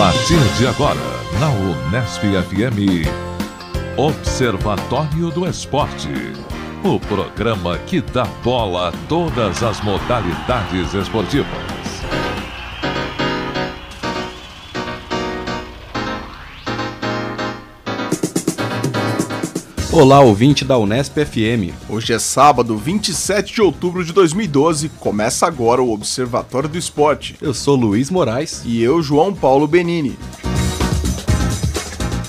partir de agora, na Unesp FM, Observatório do Esporte. O programa que dá bola a todas as modalidades esportivas. Olá, ouvinte da Unesp FM. Hoje é sábado, 27 de outubro de 2012. Começa agora o Observatório do Esporte. Eu sou Luiz Moraes. E eu, João Paulo Benini.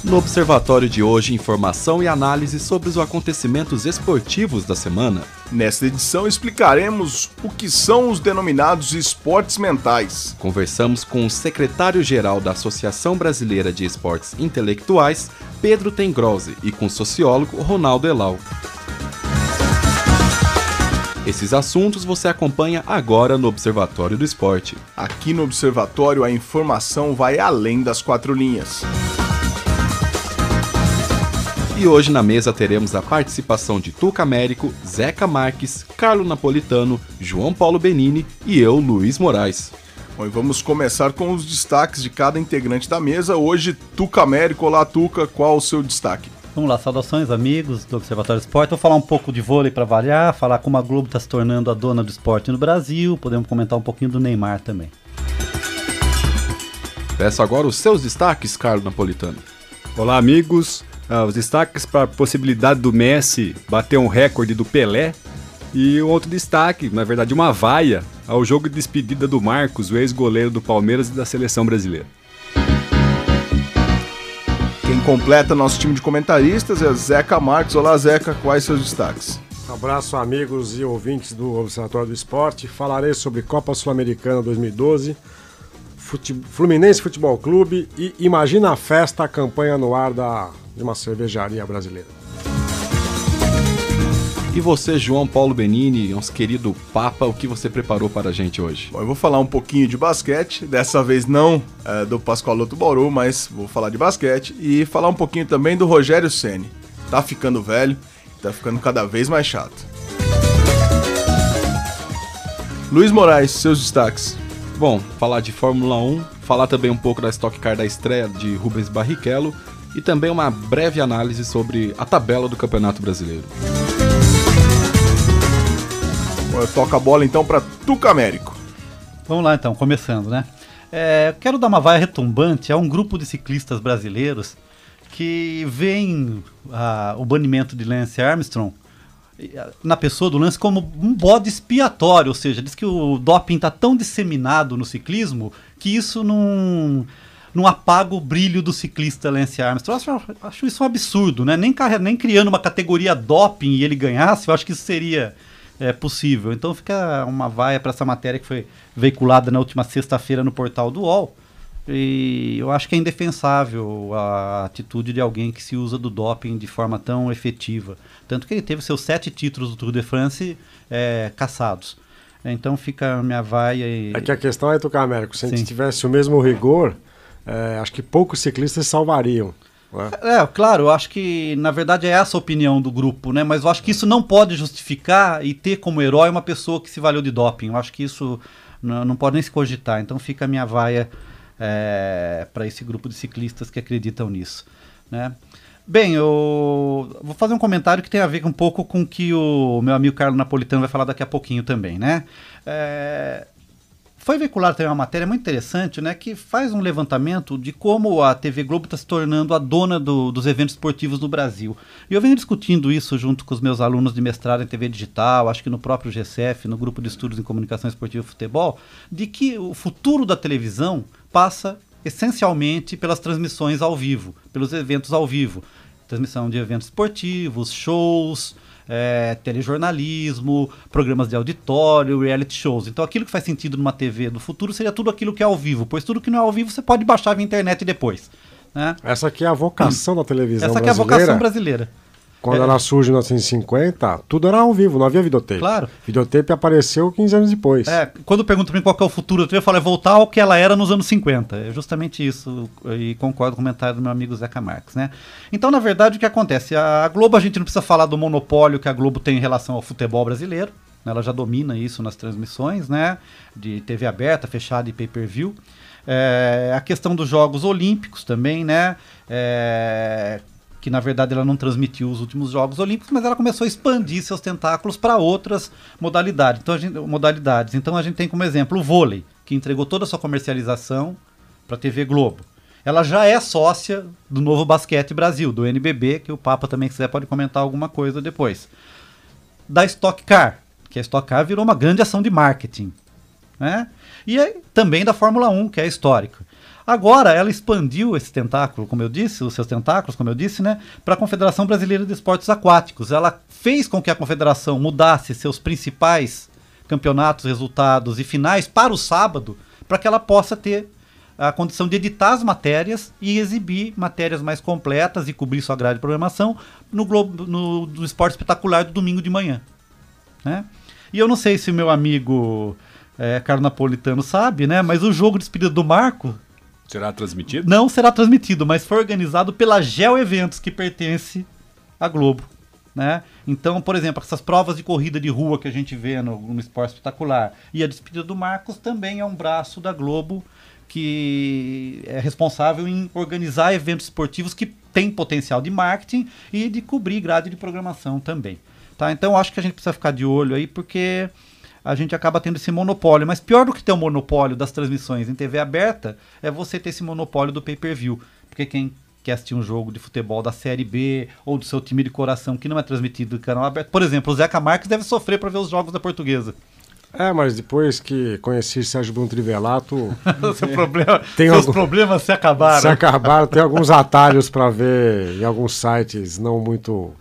No Observatório de hoje, informação e análise sobre os acontecimentos esportivos da semana. Nesta edição explicaremos o que são os denominados esportes mentais. Conversamos com o secretário-geral da Associação Brasileira de Esportes Intelectuais, Pedro Tengrose, e com o sociólogo Ronaldo Elau. Esses assuntos você acompanha agora no Observatório do Esporte. Aqui no Observatório a informação vai além das quatro linhas. E hoje na mesa teremos a participação de Tuca Américo, Zeca Marques, Carlo Napolitano, João Paulo Benini e eu, Luiz Moraes. Bom, e vamos começar com os destaques de cada integrante da mesa. Hoje, Tuca Américo. Olá, Tuca, qual o seu destaque? Vamos lá, saudações amigos do Observatório do Esporte. Vou falar um pouco de vôlei para variar, falar como a Globo está se tornando a dona do esporte no Brasil, podemos comentar um pouquinho do Neymar também. Peço agora os seus destaques, Carlo Napolitano. Olá, amigos. Os destaques para a possibilidade do Messi bater um recorde do Pelé. E um outro destaque, na verdade uma vaia, ao jogo de despedida do Marcos, o ex-goleiro do Palmeiras e da seleção brasileira. Quem completa nosso time de comentaristas é Zeca Marques. Olá, Zeca, quais seus destaques? Abraço, amigos e ouvintes do Observatório do Esporte. Falarei sobre Copa Sul-Americana 2012, Fluminense Futebol Clube e Imagina a Festa, a campanha no ar de uma cervejaria brasileira. E você, João Paulo Benini, nosso querido Papa, o que você preparou para a gente hoje? Bom, eu vou falar um pouquinho de basquete, dessa vez não do Pascoaloto Bauru, mas vou falar de basquete e falar um pouquinho também do Rogério Ceni. Tá ficando velho, tá ficando cada vez mais chato. Luiz Moraes, seus destaques. Bom, falar de Fórmula 1, falar também um pouco da Stock Car da estreia de Rubens Barrichello e também uma breve análise sobre a tabela do Campeonato Brasileiro. Bom, eu toco a bola então para Tuca Américo. Vamos lá então, começando, né? Quero dar uma vaia retumbante a um grupo de ciclistas brasileiros que veem o banimento de Lance Armstrong na pessoa do Lance como um bode expiatório, ou seja, diz que o doping está tão disseminado no ciclismo que isso não apaga o brilho do ciclista Lance Armstrong. Eu acho isso um absurdo, né? Nem criando uma categoria doping e ele ganhasse, eu acho que isso seria possível. Então fica uma vaia para essa matéria que foi veiculada na última sexta-feira no portal do UOL. E eu acho que é indefensável a atitude de alguém que se usa do doping de forma tão efetiva. Tanto que ele teve seus 7 títulos do Tour de France cassados. Então fica a minha vaia. É que a questão é, Tuca Américo, se a gente tivesse o mesmo rigor, acho que poucos ciclistas salvariam. Claro, eu acho que na verdade é essa a opinião do grupo, né? Mas eu acho que isso não pode justificar e ter como herói uma pessoa que se valeu de doping. Eu acho que isso não pode nem se cogitar. Então fica a minha vaia para esse grupo de ciclistas que acreditam nisso, né? Bem, eu vou fazer um comentário que tem a ver um pouco com o que o meu amigo Carlo Napolitano vai falar daqui a pouquinho também, né? Foi veiculada também uma matéria muito interessante, né, que faz um levantamento de como a TV Globo está se tornando a dona dos eventos esportivos no Brasil. E eu venho discutindo isso junto com os meus alunos de mestrado em TV digital, acho que no próprio GCF, no Grupo de Estudos em Comunicação Esportiva e Futebol, de que o futuro da televisão passa essencialmente pelas transmissões ao vivo, pelos eventos ao vivo. Transmissão de eventos esportivos, shows, telejornalismo, programas de auditório, reality shows. Então aquilo que faz sentido numa TV do futuro seria tudo aquilo que é ao vivo, pois tudo que não é ao vivo você pode baixar via internet depois, né? Essa aqui é a vocação da televisão brasileira. Essa aqui é a vocação brasileira. Quando ela surge em 1950, tudo era ao vivo, não havia videotape. Claro. Videotape apareceu 15 anos depois. Quando perguntam para mim qual que é o futuro, eu falo, voltar ao que ela era nos anos 50. É justamente isso, e concordo com o comentário do meu amigo Zeca Marques, né? Então, na verdade, o que acontece? A Globo, a gente não precisa falar do monopólio que a Globo tem em relação ao futebol brasileiro. Ela já domina isso nas transmissões, né? De TV aberta, fechada e pay-per-view. A questão dos Jogos Olímpicos também, né? Que na verdade ela não transmitiu os últimos Jogos Olímpicos, mas ela começou a expandir seus tentáculos para outras modalidades. Então a gente tem como exemplo o vôlei, que entregou toda a sua comercialização para a TV Globo. Ela já é sócia do Novo Basquete Brasil, do NBB, que o Papa também quiser pode comentar alguma coisa depois. Da Stock Car, que a Stock Car virou uma grande ação de marketing, né? E também da Fórmula 1, que é histórica. Agora ela expandiu esse tentáculo, como eu disse, os seus tentáculos, como eu disse, né, para a Confederação Brasileira de Esportes Aquáticos. Ela fez com que a confederação mudasse seus principais campeonatos, resultados e finais para o sábado, para que ela possa ter a condição de editar as matérias e exibir matérias mais completas e cobrir sua grade de programação no Esporte Espetacular do domingo de manhã, né? E eu não sei se o meu amigo Carlos Napolitano sabe, né? Mas o jogo de despedida do Marco será transmitido? Não será transmitido, mas foi organizado pela Geo Eventos, que pertence à Globo, né? Então, por exemplo, essas provas de corrida de rua que a gente vê no Esporte Espetacular e a despedida do Marcos também é um braço da Globo que é responsável em organizar eventos esportivos que têm potencial de marketing e de cobrir grade de programação também, tá? Então acho que a gente precisa ficar de olho aí, porque a gente acaba tendo esse monopólio. Mas pior do que ter o monopólio das transmissões em TV aberta é você ter esse monopólio do pay-per-view, porque quem quer assistir um jogo de futebol da Série B ou do seu time de coração que não é transmitido do canal aberto, por exemplo, o Zeca Marques deve sofrer para ver os jogos da Portuguesa. Mas depois que conheci Sérgio Bruno Trivelato, seus problemas se acabaram. Se acabaram, tem alguns atalhos para ver em alguns sites não muito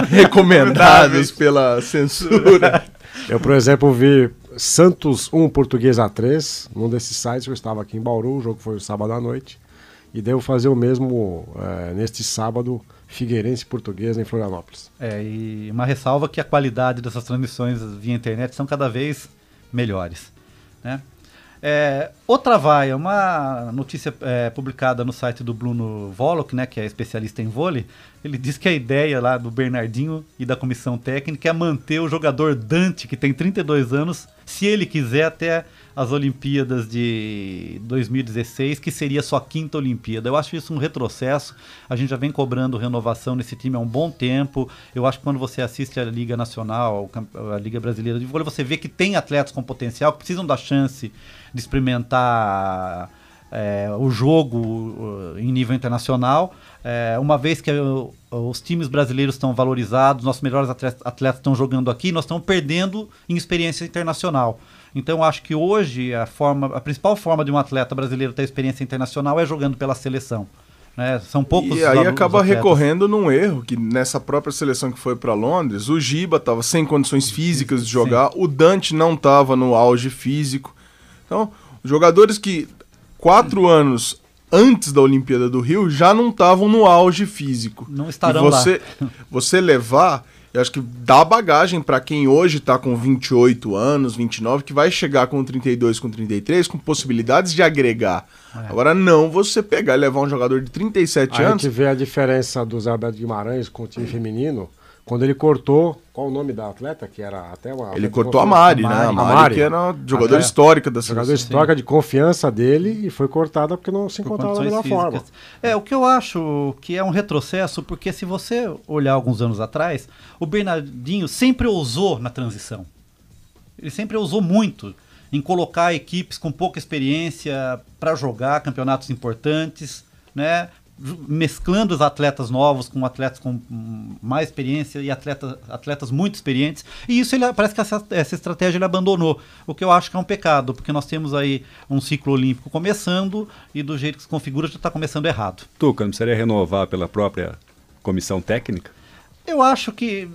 recomendáveis pela censura. Eu, por exemplo, vi Santos 1, Portuguesa 3, num desses sites. Eu estava aqui em Bauru, o jogo foi o sábado à noite, e devo fazer o mesmo neste sábado, Figueirense Portuguesa em Florianópolis. E uma ressalva que a qualidade dessas transmissões via internet são cada vez melhores, né? Outra vaia, uma notícia publicada no site do Bruno Volok, né, que é especialista em vôlei. Ele diz que a ideia lá do Bernardinho e da comissão técnica é manter o jogador Dante, que tem 32 anos, se ele quiser, até as Olimpíadas de 2016, que seria sua 5ª Olimpíada. Eu acho isso um retrocesso. A gente já vem cobrando renovação nesse time há um bom tempo. Eu acho que quando você assiste a Liga Nacional, a Liga Brasileira de Vôlei, você vê que tem atletas com potencial, que precisam da chance de experimentar o jogo em nível internacional. Uma vez que os times brasileiros estão valorizados, nossos melhores atletas estão jogando aqui, nós estamos perdendo em experiência internacional. Então, eu acho que hoje a principal forma de um atleta brasileiro ter experiência internacional é jogando pela seleção, né? São poucos. E aí acaba recorrendo num erro, que nessa própria seleção que foi para Londres, o Giba estava sem condições físicas de jogar, o Dante não estava no auge físico. Então, jogadores que 4 anos antes da Olimpíada do Rio já não estavam no auge físico. Não estarão lá. Você levar, eu acho que dá bagagem para quem hoje está com 28 anos, 29, que vai chegar com 32, com 33, com possibilidades de agregar. Agora não você pegar e levar um jogador de 37 anos... A gente vê a diferença do Zé Alberto Guimarães com o time feminino, quando ele cortou, qual o nome da atleta? Que era até uma. Ele cortou a Mari, né? A Mari, que era jogadora histórica da seleção. Jogadora histórica de confiança dele, e foi cortada porque não se encontrava da melhor forma. O que eu acho que é um retrocesso, porque se você olhar alguns anos atrás, o Bernardinho sempre ousou na transição. Ele sempre ousou muito em colocar equipes com pouca experiência para jogar campeonatos importantes, né? Mesclando os atletas novos com atletas com mais experiência e atletas muito experientes, e isso parece que essa estratégia ele abandonou, o que eu acho que é um pecado, porque nós temos aí um ciclo olímpico começando e do jeito que se configura já está começando errado. Tuca, não precisaria renovar pela própria comissão técnica? Eu acho que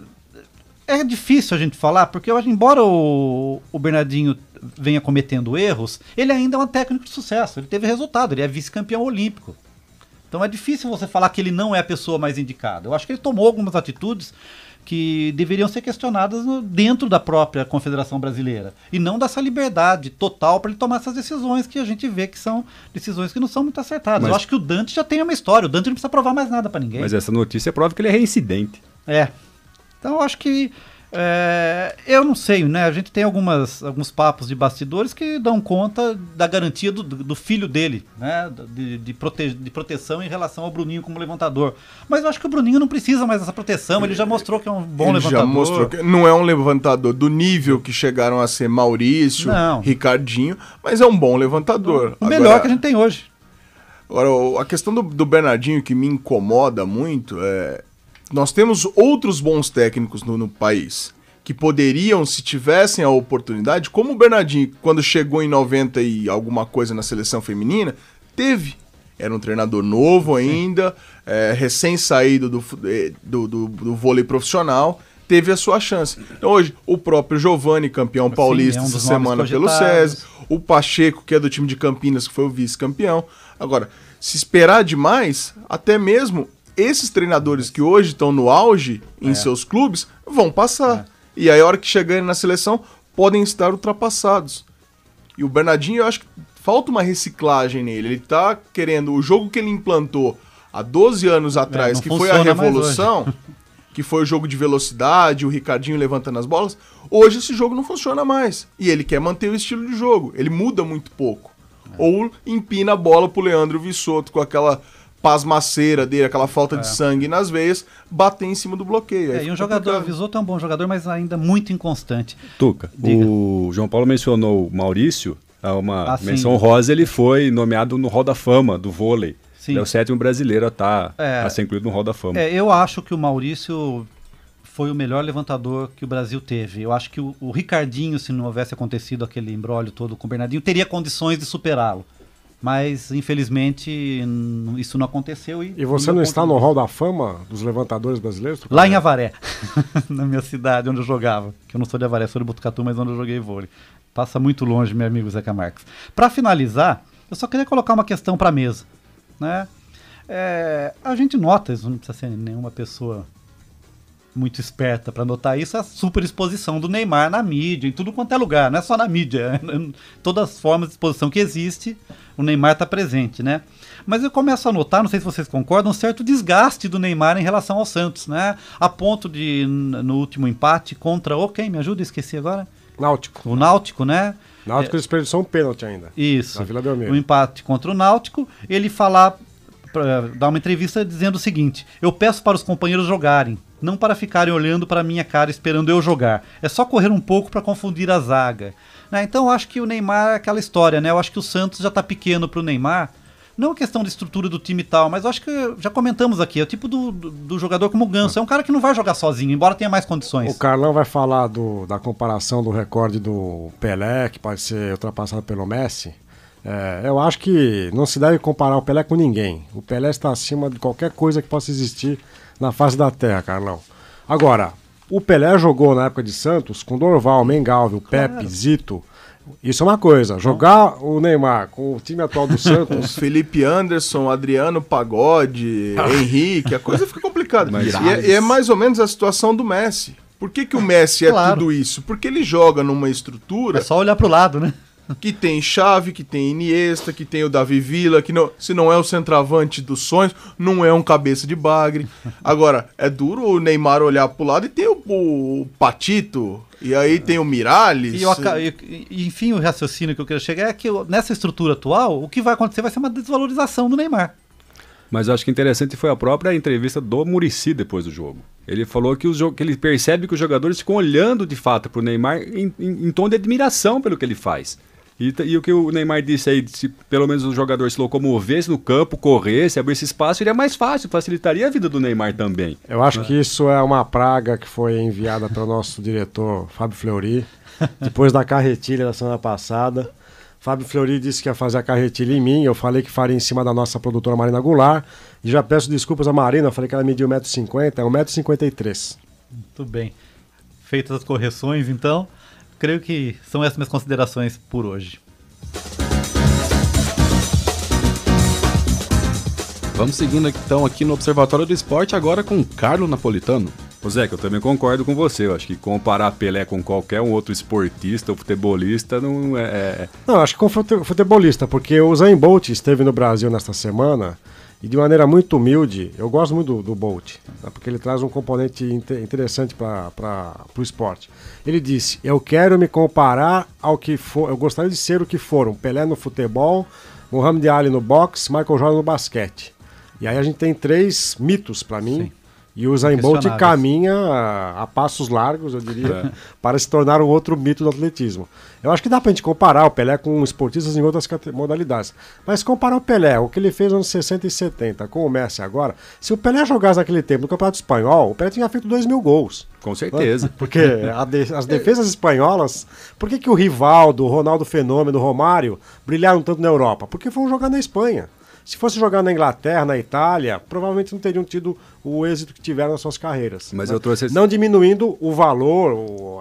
é difícil a gente falar, porque embora o Bernardinho venha cometendo erros, ele ainda é um técnico de sucesso, ele teve resultado, ele é vice-campeão olímpico. Então é difícil você falar que ele não é a pessoa mais indicada. Eu acho que ele tomou algumas atitudes que deveriam ser questionadas dentro da própria Confederação Brasileira. E não dessa liberdade total para ele tomar essas decisões que a gente vê que são decisões que não são muito acertadas. Eu acho que o Dante já tem uma história. O Dante não precisa provar mais nada para ninguém. Mas essa notícia prova que ele é reincidente. Então eu acho que Eu não sei, né? A gente tem alguns papos de bastidores que dão conta da garantia do filho dele, né? De proteção em relação ao Bruninho como levantador. Mas eu acho que o Bruninho não precisa mais dessa proteção, ele já mostrou que é um bom levantador. Já mostrou que não é um levantador do nível que chegaram a ser Maurício, Ricardinho, mas é um bom levantador. O melhor que a gente tem hoje. Agora, a questão do Bernardinho que me incomoda muito é... Nós temos outros bons técnicos no país que poderiam, se tivessem a oportunidade, como o Bernardinho, quando chegou em 90 e alguma coisa na seleção feminina, teve. Era um treinador novo ainda, recém-saído do vôlei profissional, teve a sua chance. Então hoje, o próprio Giovani, campeão paulista essa semana pelo SESI, o Pacheco, que é do time de Campinas, que foi o vice-campeão. Agora, se esperar demais, até mesmo... Esses treinadores que hoje estão no auge em seus clubes vão passar. E aí, a hora que chegarem na seleção, podem estar ultrapassados. E o Bernardinho, eu acho que falta uma reciclagem nele. Ele tá querendo... O jogo que ele implantou há 12 anos atrás, que foi a revolução, que foi o jogo de velocidade, o Ricardinho levantando as bolas, hoje esse jogo não funciona mais. E ele quer manter o estilo de jogo. Ele muda muito pouco. Ou empina a bola pro Leandro Vissotto com aquela... pasmaceira dele, aquela falta de sangue nas veias, bater em cima do bloqueio. E um jogador, Vissotto é um bom jogador, mas ainda muito inconstante. Tuca, o João Paulo mencionou o Maurício, uma menção rosa, ele foi nomeado no Hall da Fama do vôlei. Sim. É o 7º brasileiro a ser incluído no Hall da Fama. Eu acho que o Maurício foi o melhor levantador que o Brasil teve. Eu acho que o Ricardinho, se não houvesse acontecido aquele imbróglio todo com o Bernardinho, teria condições de superá-lo. Mas, infelizmente, isso não aconteceu. E você não está no Hall da Fama dos levantadores brasileiros? Lá em Avaré, na minha cidade, onde eu jogava. Que eu não sou de Avaré, sou de Botucatu, mas onde eu joguei vôlei. Passa muito longe, meu amigo Zeca Marques. Para finalizar, eu só queria colocar uma questão para a mesa. Né? A gente nota, isso não precisa ser nenhuma pessoa muito esperta para notar isso, a superexposição do Neymar na mídia, em tudo quanto é lugar, não é só na mídia, todas as formas de exposição que existe, o Neymar está presente, né? Mas eu começo a notar, não sei se vocês concordam, um certo desgaste do Neymar em relação ao Santos, né? A ponto de, no último empate contra quem? Me ajuda, esqueci agora. Náutico. O Náutico, né? Náutico desperdiçou um pênalti ainda. Isso. Na Vila Belmiro. O empate contra o Náutico, ele dar uma entrevista dizendo o seguinte: eu peço para os companheiros jogarem, não para ficarem olhando para a minha cara esperando eu jogar. É só correr um pouco para confundir a zaga. Né? Então eu acho que o Neymar é aquela história, né? Eu acho que o Santos já está pequeno para o Neymar. Não questão de estrutura do time e tal, mas eu acho que já comentamos aqui, é o tipo do jogador como o Ganso. É um cara que não vai jogar sozinho, embora tenha mais condições. O Carlão vai falar da comparação do recorde do Pelé, que pode ser ultrapassado pelo Messi. Eu acho que não se deve comparar o Pelé com ninguém. O Pelé está acima de qualquer coisa que possa existir na face da terra, Carlão. Agora, o Pelé jogou na época de Santos com Dorval, Mengalvio, Pepe, Zito. Isso é uma coisa. Jogar o Neymar com o time atual do Santos... Felipe Anderson, Adriano Pagode, Henrique, a coisa fica complicada. E é mais ou menos a situação do Messi. Por que o Messi é tudo isso? Porque ele joga numa estrutura... É só olhar pro lado, né? Que tem Xavi, que tem Iniesta, que tem o Davi Villa, que não, se não é o centroavante dos sonhos, não é um cabeça de bagre. Agora, é duro o Neymar olhar pro lado e tem o Patito, e aí tem o Miralles. Enfim, o raciocínio que eu queria chegar é que nessa estrutura atual, o que vai acontecer vai ser uma desvalorização do Neymar. Mas eu acho que interessante foi a própria entrevista do Muricy depois do jogo. Ele falou que ele percebe que os jogadores ficam olhando de fato pro Neymar em tom de admiração pelo que ele faz. E o que o Neymar disse aí, se pelo menos o jogador se locomovesse no campo, corresse, abrisse espaço, seria mais fácil, facilitaria a vida do Neymar também. Eu acho que isso é uma praga que foi enviada pelo nosso diretor Fábio Fleury, depois da carretilha da semana passada. Fábio Fleury disse que ia fazer a carretilha em mim, eu falei que faria em cima da nossa produtora Marina Goulart, e já peço desculpas à Marina, eu falei que ela mediu 1,50 m, é 1,53 m. Muito bem. Feitas as correções, então... Creio que são essas minhas considerações por hoje. Vamos seguindo então aqui no Observatório do Esporte, agora com Carlo Napolitano. Ô Zé, que eu também concordo com você. Eu acho que comparar Pelé com qualquer um outro esportista ou futebolista não é... Não, acho que com futebolista, porque o Usain Bolt esteve no Brasil nesta semana E de maneira muito humilde, eu gosto muito do Bolt, tá? Porque ele traz um componente interessante para o esporte. Ele disse, eu quero me comparar ao que for, eu gostaria de ser o que foram Pelé no futebol, Muhammad Ali no boxe, Michael Jordan no basquete. E aí a gente tem 3 mitos para mim. Sim. E o Usain Bolt caminha a passos largos, eu diria, para se tornar um outro mito do atletismo. Eu acho que dá pra gente comparar o Pelé com esportistas em outras modalidades. Mas comparar o Pelé, o que ele fez nos anos 60 e 70, com o Messi agora, se o Pelé jogasse naquele tempo no Campeonato Espanhol, o Pelé tinha feito 2.000 gols. Com certeza. Porque as defesas espanholas, por que o Rivaldo, o Ronaldo Fenômeno, o Romário brilharam tanto na Europa? Porque foram jogar na Espanha. Se fosse jogar na Inglaterra, na Itália, provavelmente não teriam tido o êxito que tiveram nas suas carreiras. Mas eu trouxe não diminuindo o valor,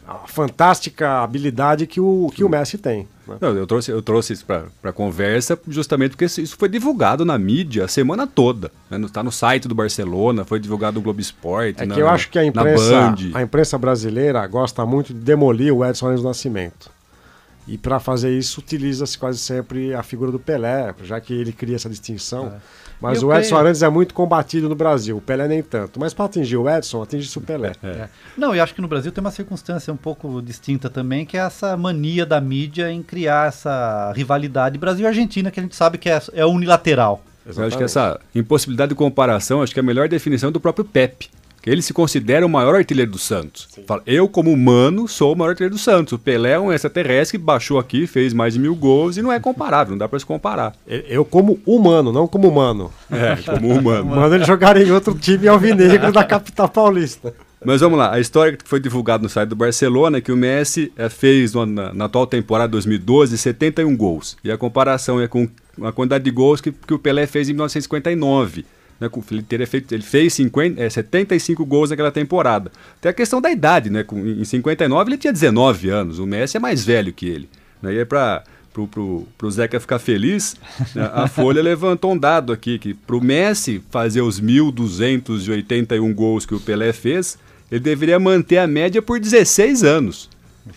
a fantástica habilidade que o Messi tem. Né? Não, eu trouxe isso para a conversa justamente porque isso foi divulgado na mídia a semana toda. Né? Está no site do Barcelona, foi divulgado no Globo Esporte, que eu acho que a imprensa brasileira gosta muito de demolir o Edson Arantes do Nascimento. E para fazer isso, utiliza-se quase sempre a figura do Pelé, já que ele cria essa distinção. Mas o Edson Arantes é muito combatido no Brasil, o Pelé nem tanto. Mas para atingir o Edson, atinge-se o Pelé. Não, eu acho que no Brasil tem uma circunstância um pouco distinta também, que é essa mania da mídia em criar essa rivalidade Brasil e Argentina, que a gente sabe que é unilateral. Exatamente. Eu acho que essa impossibilidade de comparação, acho que é a melhor definição do próprio Pepe. Ele se considera o maior artilheiro do Santos. Fala, eu, como humano, sou o maior artilheiro do Santos. O Pelé é um extraterrestre que baixou aqui, fez mais de 1.000 gols e não é comparável, não dá pra se comparar. Eu como humano, não como humano. Como humano. Manda ele jogar em outro time alvinegro da capital paulista. Mas vamos lá, a história que foi divulgada no site do Barcelona é que o Messi fez na atual temporada 2012 71 gols. E a comparação é com a quantidade de gols que o Pelé fez em 1959. Ele fez 75 gols naquela temporada. Tem a questão da idade, né? Em 59 ele tinha 19 anos, o Messi é mais velho que ele. E aí pro Zeca ficar feliz, a Folha levantou um dado aqui, que pro Messi fazer os 1.281 gols que o Pelé fez, ele deveria manter a média por 16 anos.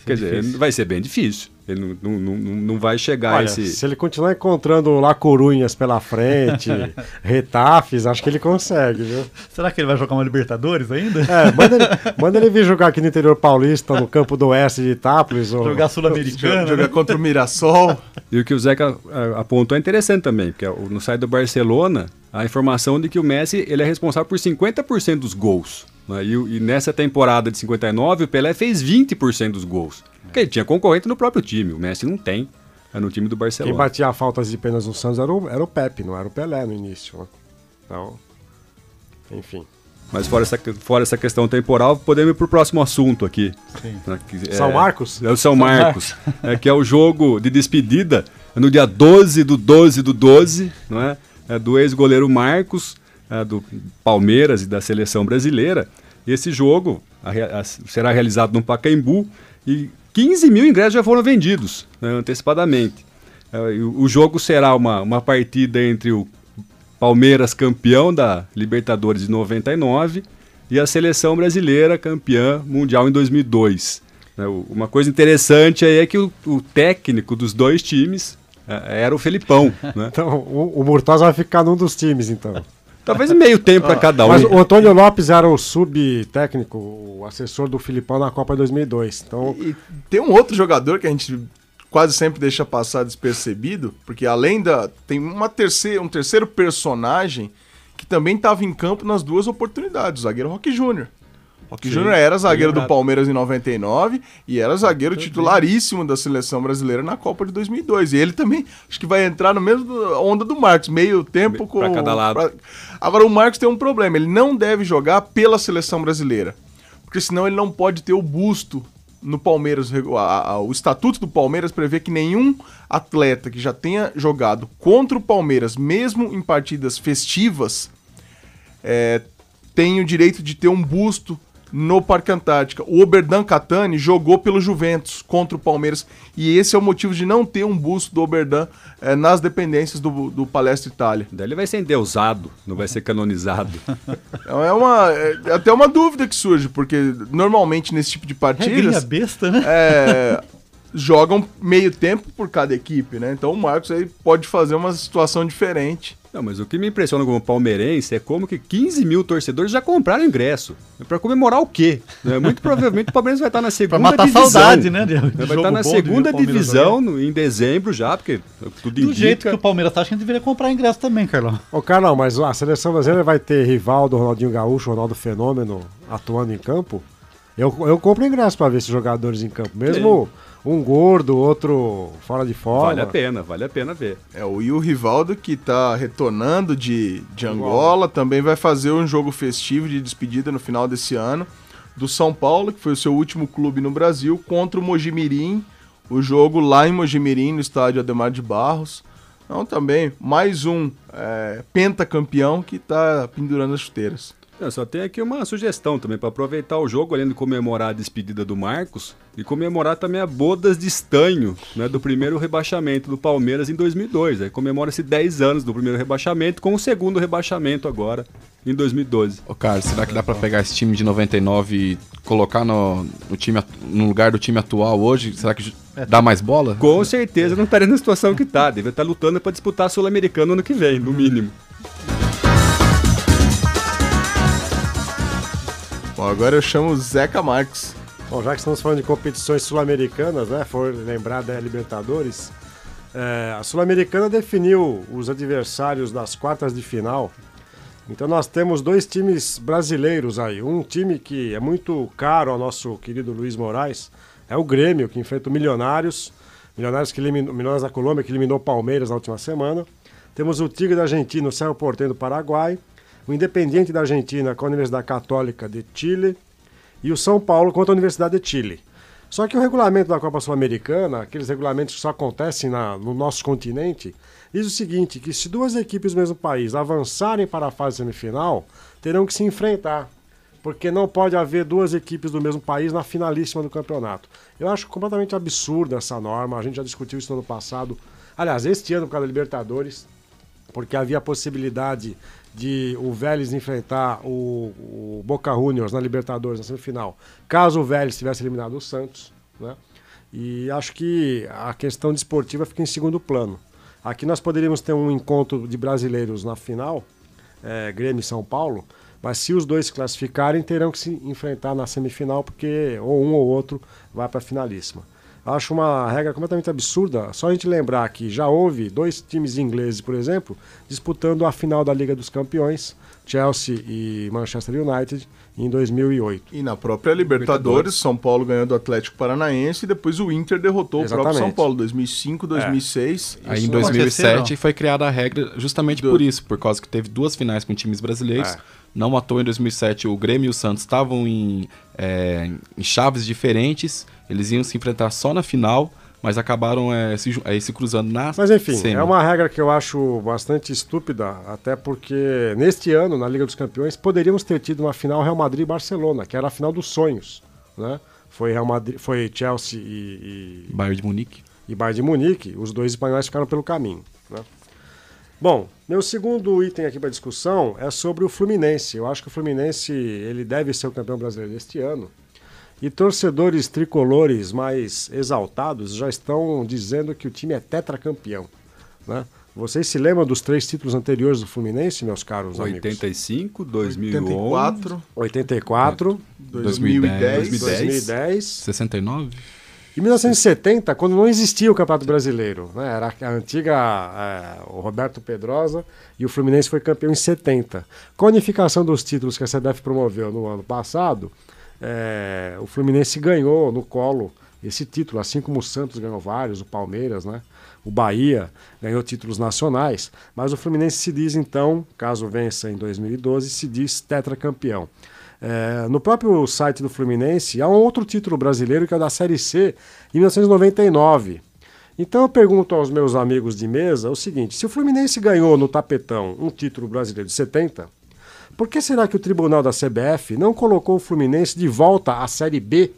Quer dizer, vai ser bem difícil. Ele não vai chegar a esse... Se ele continuar encontrando lá Corunhas pela frente, Retafes, acho que ele consegue, viu? Será que ele vai jogar uma Libertadores ainda? Manda ele vir jogar aqui no interior paulista, no Campo do Oeste de Itápolis. Jogar Sul-Americano. Jogar contra o Mirassol. E o que o Zeca apontou é interessante também, porque no site do Barcelona, a informação de que o Messi ele é responsável por 50% dos gols. Né? E nessa temporada de 59, o Pelé fez 20% dos gols. Porque ele tinha concorrente no próprio time, o Messi não tem, é no time do Barcelona. Quem batia faltas de penas no Santos era o Pepe, não era o Pelé no início. Né? Então, enfim. Mas fora essa questão temporal, podemos ir para o próximo assunto aqui. Né, São Marcos? É o São Marcos, que é o jogo de despedida no dia 12 do 12, não é? Do ex-goleiro Marcos, do Palmeiras e da seleção brasileira. E esse jogo será realizado no Pacaembu e 15 mil ingressos já foram vendidos, né, antecipadamente. O jogo será uma partida entre o Palmeiras, campeão da Libertadores de 99, e a seleção brasileira, campeã mundial em 2002. Uma coisa interessante aí é que o técnico dos dois times era o Felipão. Né? Então, o Murtosa vai ficar num dos times, então. Talvez meio tempo para cada um. Mas o Antônio Lopes era o subtécnico, o assessor do Filipão na Copa 2002. Então... E tem um outro jogador que a gente quase sempre deixa passar despercebido, porque além tem um terceiro personagem que também estava em campo nas duas oportunidades, o zagueiro Roque Júnior. Roque Júnior era zagueiro do Palmeiras em 99 e era zagueiro titularíssimo da seleção brasileira na Copa de 2002. E ele também, acho que vai entrar no mesmo onda do Marcos, meio tempo com... Para cada lado. Agora, o Marcos tem um problema, ele não deve jogar pela seleção brasileira, porque senão ele não pode ter o busto no Palmeiras. O estatuto do Palmeiras prevê que nenhum atleta que já tenha jogado contra o Palmeiras, mesmo em partidas festivas, tem o direito de ter um busto no Parque Antártica. O Oberdan Catani jogou pelo Juventus contra o Palmeiras e esse é o motivo de não ter um busto do Oberdan nas dependências do Palestra Itália. Daí ele vai ser endeusado, não vai ser canonizado. Então é até uma dúvida que surge, porque normalmente nesse tipo de partidas... besta, né? jogam meio tempo por cada equipe, né? Então o Marcos aí pode fazer uma situação diferente. Não, mas o que me impressiona como palmeirense é como que 15 mil torcedores já compraram ingresso. É pra comemorar o quê? Muito provavelmente o Palmeiras vai estar na segunda pra matar divisão. saudade, né? Vai estar na segunda divisão em dezembro já, porque tudo Do indica. jeito que o Palmeiras tá, acho que a gente deveria comprar ingresso também, Carlão. Ô, Carlão, mas a seleção brasileira vai ter Rivaldo, Ronaldinho Gaúcho, Ronaldo Fenômeno atuando em campo. Eu compro ingresso pra ver esses jogadores em campo. Mesmo um gordo, outro fora de forma. Vale a pena ver. E o Rivaldo, que tá retornando de Angola, também vai fazer um jogo festivo de despedida no final desse ano do São Paulo, que foi o seu último clube no Brasil, contra o Mojimirim, o jogo lá em Mojimirim, no estádio Ademar de Barros. Então também mais um pentacampeão que tá pendurando as chuteiras. Eu só tenho aqui uma sugestão também, para aproveitar o jogo, além de comemorar a despedida do Marcos, e comemorar também a bodas de estanho, né, do primeiro rebaixamento do Palmeiras em 2002. Aí comemora-se 10 anos do primeiro rebaixamento, com o segundo rebaixamento agora, em 2012. Ô, Carlos, será que dá pra pegar esse time de 99 e colocar no lugar do time atual hoje? Será que dá mais bola? Com certeza não estaria na situação que tá, deve estar lutando para disputar a Sul-Americana ano que vem, no mínimo. Bom, agora eu chamo o Zeca Marques. Bom, já que estamos falando de competições sul-americanas, né? For lembrar da Libertadores, a Sul-Americana definiu os adversários das quartas de final. Então nós temos dois times brasileiros aí. Um time que é muito caro ao nosso querido Luiz Moraes, é o Grêmio, que enfrenta o Milionários. Milionários da Colômbia, que eliminou o Palmeiras na última semana. Temos o Tigre da Argentina, o Cerro Porteño do Paraguai. O Independiente da Argentina com a Universidade Católica de Chile e o São Paulo contra a Universidade de Chile. Só que o regulamento da Copa Sul-Americana, aqueles regulamentos que só acontecem no nosso continente, diz o seguinte, que se duas equipes do mesmo país avançarem para a fase semifinal, terão que se enfrentar, porque não pode haver duas equipes do mesmo país na finalíssima do campeonato. Eu acho completamente absurda essa norma, a gente já discutiu isso no ano passado, aliás, este ano por causa da Libertadores, porque havia a possibilidade de o Vélez enfrentar o Boca Juniors na Libertadores na semifinal, caso o Vélez tivesse eliminado o Santos, né? E acho que a questão desportiva fica em segundo plano. Aqui nós poderíamos ter um encontro de brasileiros na final, Grêmio e São Paulo, mas se os dois se classificarem, terão que se enfrentar na semifinal, porque ou um ou outro vai para a finalíssima. Acho uma regra completamente absurda. Só a gente lembrar que já houve dois times ingleses, por exemplo, disputando a final da Liga dos Campeões, Chelsea e Manchester United, em 2008. E na própria Libertadores, São Paulo ganhou do Atlético Paranaense e depois o Inter derrotou o próprio São Paulo, 2005, 2006. Aí em 2007 foi criada a regra justamente por isso, por causa que teve duas finais com times brasileiros. Não à toa em 2007 o Grêmio e o Santos estavam em chaves diferentes, eles iam se enfrentar só na final, mas acabaram se cruzando na Mas enfim, semi. É uma regra que eu acho bastante estúpida, até porque neste ano, na Liga dos Campeões, poderíamos ter tido uma final Real Madrid e Barcelona, que era a final dos sonhos, né? Foi Chelsea e Bayern de Munique. E Bayern de Munique, os dois espanhóis ficaram pelo caminho, né? Bom, meu segundo item aqui para discussão é sobre o Fluminense. Eu acho que o Fluminense ele deve ser o campeão brasileiro deste ano. E torcedores tricolores mais exaltados já estão dizendo que o time é tetracampeão, né? Vocês se lembram dos 3 títulos anteriores do Fluminense, meus caros amigos? 85, 2011, 84, 2010, 69. Em 1970, quando não existia o Campeonato Brasileiro, né? Era a antiga o Roberto Pedrosa e o Fluminense foi campeão em 70. Com a unificação dos títulos que a CBF promoveu no ano passado, o Fluminense ganhou no colo esse título, assim como o Santos ganhou vários, o Palmeiras, né? O Bahia ganhou títulos nacionais, mas o Fluminense se diz então, caso vença em 2012, se diz tetracampeão. No próprio site do Fluminense há um outro título brasileiro que é o da Série C em 1999. Então eu pergunto aos meus amigos de mesa o seguinte: se o Fluminense ganhou no tapetão um título brasileiro de 70, por que será que o tribunal da CBF não colocou o Fluminense de volta à Série B,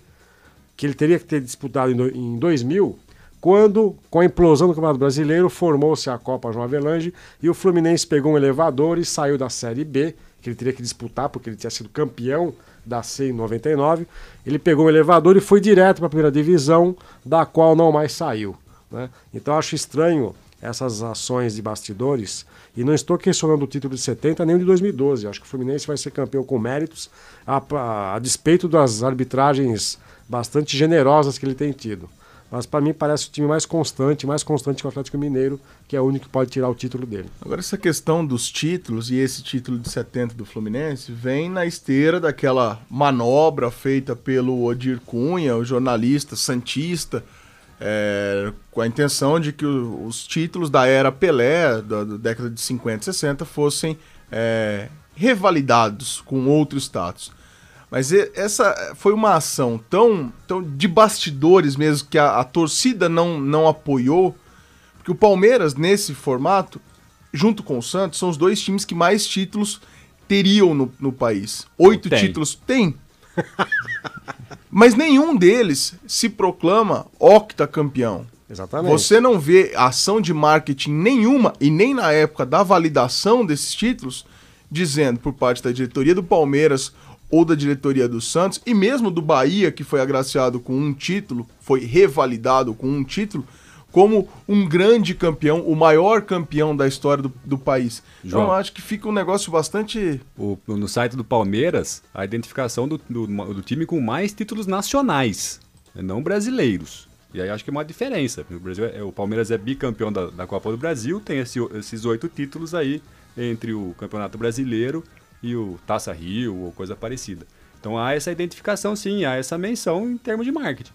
que ele teria que ter disputado em 2000, quando, com a implosão do Campeonato Brasileiro, formou-se a Copa João Avelange e o Fluminense pegou um elevador e saiu da Série B que ele teria que disputar, porque ele tinha sido campeão da C em 99. Ele pegou um elevador e foi direto para a primeira divisão, da qual não mais saiu, né? Então eu acho estranho essas ações de bastidores, e não estou questionando o título de 70 nem o de 2012. Acho que o Fluminense vai ser campeão com méritos, a despeito das arbitragens bastante generosas que ele tem tido. Mas para mim parece o time mais constante que o Atlético Mineiro, que é o único que pode tirar o título dele. Agora, essa questão dos títulos, e esse título de 70 do Fluminense, vem na esteira daquela manobra feita pelo Odir Cunha, o jornalista santista, com a intenção de que os títulos da era Pelé, da década de 50 e 60, fossem revalidados com outro status. Mas essa foi uma ação tão de bastidores mesmo, que a torcida não apoiou, porque o Palmeiras, nesse formato, junto com o Santos, são os dois times que mais títulos teriam no país. 8 títulos tem. Mas nenhum deles se proclama octacampeão. Exatamente. Você não vê ação de marketing nenhuma, e nem na época da validação desses títulos, dizendo por parte da diretoria do Palmeiras ou da diretoria do Santos, e mesmo do Bahia, que foi agraciado com um título, foi revalidado com um título, como um grande campeão, o maior campeão da história do país. João, então eu acho que fica um negócio bastante... No site do Palmeiras, a identificação do time com mais títulos nacionais, não brasileiros. E aí acho que é uma diferença. O Palmeiras é bicampeão da Copa do Brasil, tem esses 8 títulos aí entre o Campeonato Brasileiro e o Taça Rio ou coisa parecida. Então há essa identificação, sim, há essa menção em termos de marketing.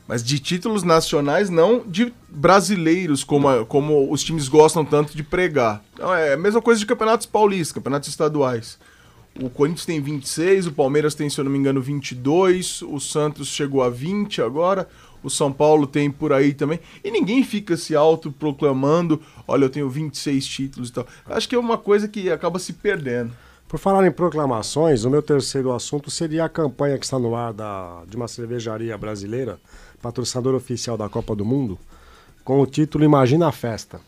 Mas de títulos nacionais, não de brasileiros, como os times gostam tanto de pregar. Então é a mesma coisa de campeonatos paulistas, campeonatos estaduais. O Corinthians tem 26, o Palmeiras tem, se eu não me engano, 22, o Santos chegou a 20 agora, o São Paulo tem por aí também, e ninguém fica se autoproclamando, olha, eu tenho 26 títulos e tal. Acho que é uma coisa que acaba se perdendo. Por falar em proclamações, o meu terceiro assunto seria a campanha que está no ar de uma cervejaria brasileira, patrocinador oficial da Copa do Mundo, com o título Imagina a Festa.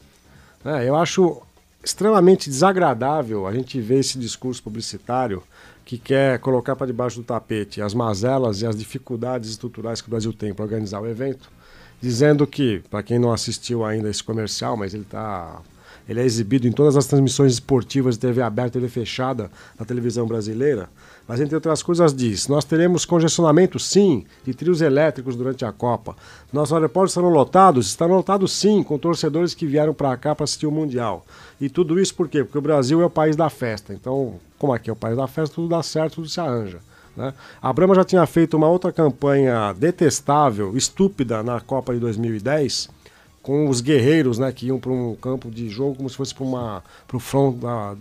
Eu acho extremamente desagradável a gente ver esse discurso publicitário que quer colocar para debaixo do tapete as mazelas e as dificuldades estruturais que o Brasil tem para organizar o evento, dizendo que, para quem não assistiu ainda esse comercial, mas ele é exibido em todas as transmissões esportivas de TV aberta e TV fechada da televisão brasileira, mas entre outras coisas diz: nós teremos congestionamento sim de trios elétricos durante a Copa, nossos aeroportos estarão lotados sim, com torcedores que vieram para cá para assistir o Mundial. E tudo isso por quê? Porque o Brasil é o país da festa, então como aqui é o país da festa, tudo dá certo, tudo se arranja, né? A Brahma já tinha feito uma outra campanha detestável, estúpida, na Copa de 2010, com os guerreiros, né, que iam para um campo de jogo como se fosse para o front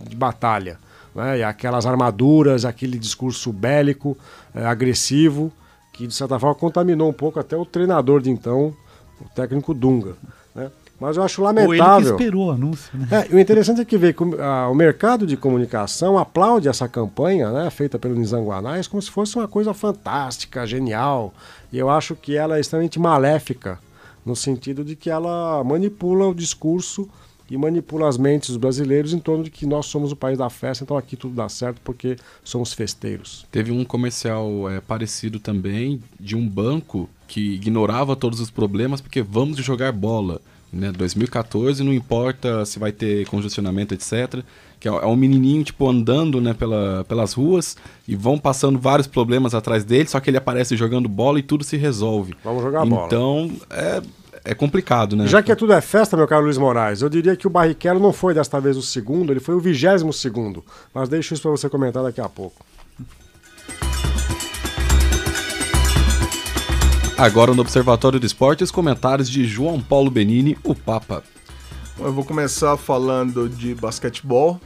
de batalha, né, e aquelas armaduras, aquele discurso bélico, agressivo, que de certa forma contaminou um pouco até o treinador de então, o técnico Dunga, né? Mas eu acho lamentável. Ou ele que esperou o anúncio, né? O interessante é que o mercado de comunicação aplaude essa campanha, né, feita pelo Nizanguanais, como se fosse uma coisa fantástica, genial, e eu acho que ela é extremamente maléfica, no sentido de que ela manipula o discurso e manipula as mentes dos brasileiros em torno de que nós somos o país da festa, então aqui tudo dá certo porque somos festeiros. Teve um comercial parecido também de um banco que ignorava todos os problemas porque vamos jogar bola. 2014, não importa se vai ter congestionamento, etc. Que é um menininho tipo andando, né, pelas ruas e vão passando vários problemas atrás dele, só que ele aparece jogando bola e tudo se resolve. Vamos jogar bola. Então é complicado, né? Já que tudo é festa, meu caro Luiz Moraes, eu diria que o Barrichello não foi desta vez o segundo, ele foi o 22º, mas deixo isso para você comentar daqui a pouco. Agora no Observatório do Esporte, os comentários de João Paulo Benini, o Papa. Eu vou começar falando de basquetebol,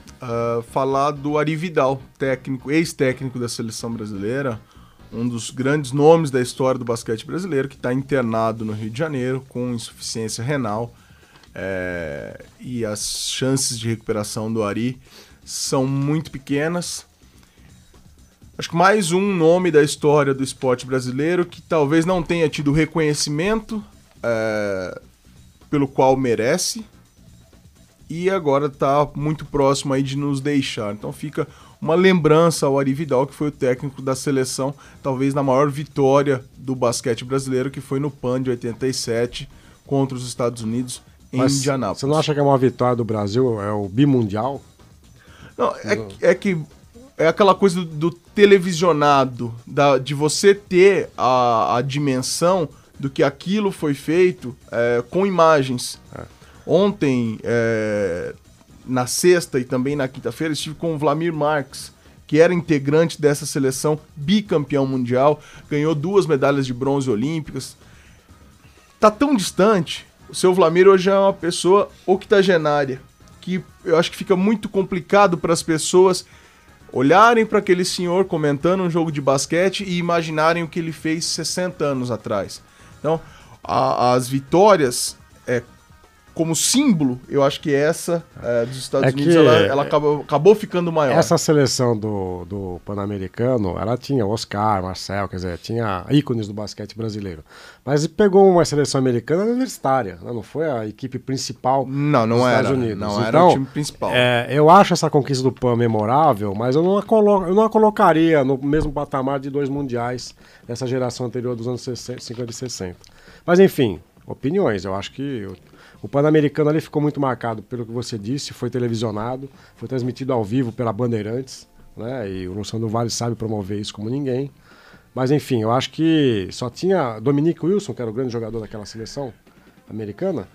falar do Ari Vidal, ex-técnico da seleção brasileira, um dos grandes nomes da história do basquete brasileiro, que está internado no Rio de Janeiro com insuficiência renal, e as chances de recuperação do Ari são muito pequenas. Acho que mais um nome da história do esporte brasileiro que talvez não tenha tido o reconhecimento pelo qual merece. e agora está muito próximo aí de nos deixar. Então fica uma lembrança ao Ari Vidal, que foi o técnico da seleção, talvez na maior vitória do basquete brasileiro, que foi no PAN de 87 contra os Estados Unidos em Indianápolis. Você não acha que é uma vitória do Brasil, é o bimundial? Não, é que é aquela coisa do televisionado, de você ter a dimensão do que aquilo foi feito com imagens. Ontem, na sexta e também na quinta-feira, estive com o Vladimir Marques, que era integrante dessa seleção, bicampeão mundial, ganhou 2 medalhas de bronze olímpicas. Tá tão distante, o seu Vladimir hoje é uma pessoa octogenária, que eu acho que fica muito complicado para as pessoas olharem para aquele senhor comentando um jogo de basquete e imaginarem o que ele fez 60 anos atrás. Então, as vitórias, como símbolo, eu acho que essa dos Estados Unidos, ela acabou ficando maior. Essa seleção do Pan-Americano, ela tinha Oscar, Marcel, quer dizer, tinha ícones do basquete brasileiro. Mas pegou uma seleção americana universitária, não foi a equipe principal dos Estados Unidos. Não era o time principal. Eu acho essa conquista do Pan memorável, mas eu não a colocaria no mesmo patamar de 2 mundiais dessa geração anterior dos anos 50 e 60. Mas enfim, opiniões, eu acho que o Pan-Americano ali ficou muito marcado pelo que você disse, foi televisionado, foi transmitido ao vivo pela Bandeirantes, né? E o Luciano do Vale sabe promover isso como ninguém. Mas enfim, eu acho que só tinha Dominique Wilson, que era o grande jogador daquela seleção americana.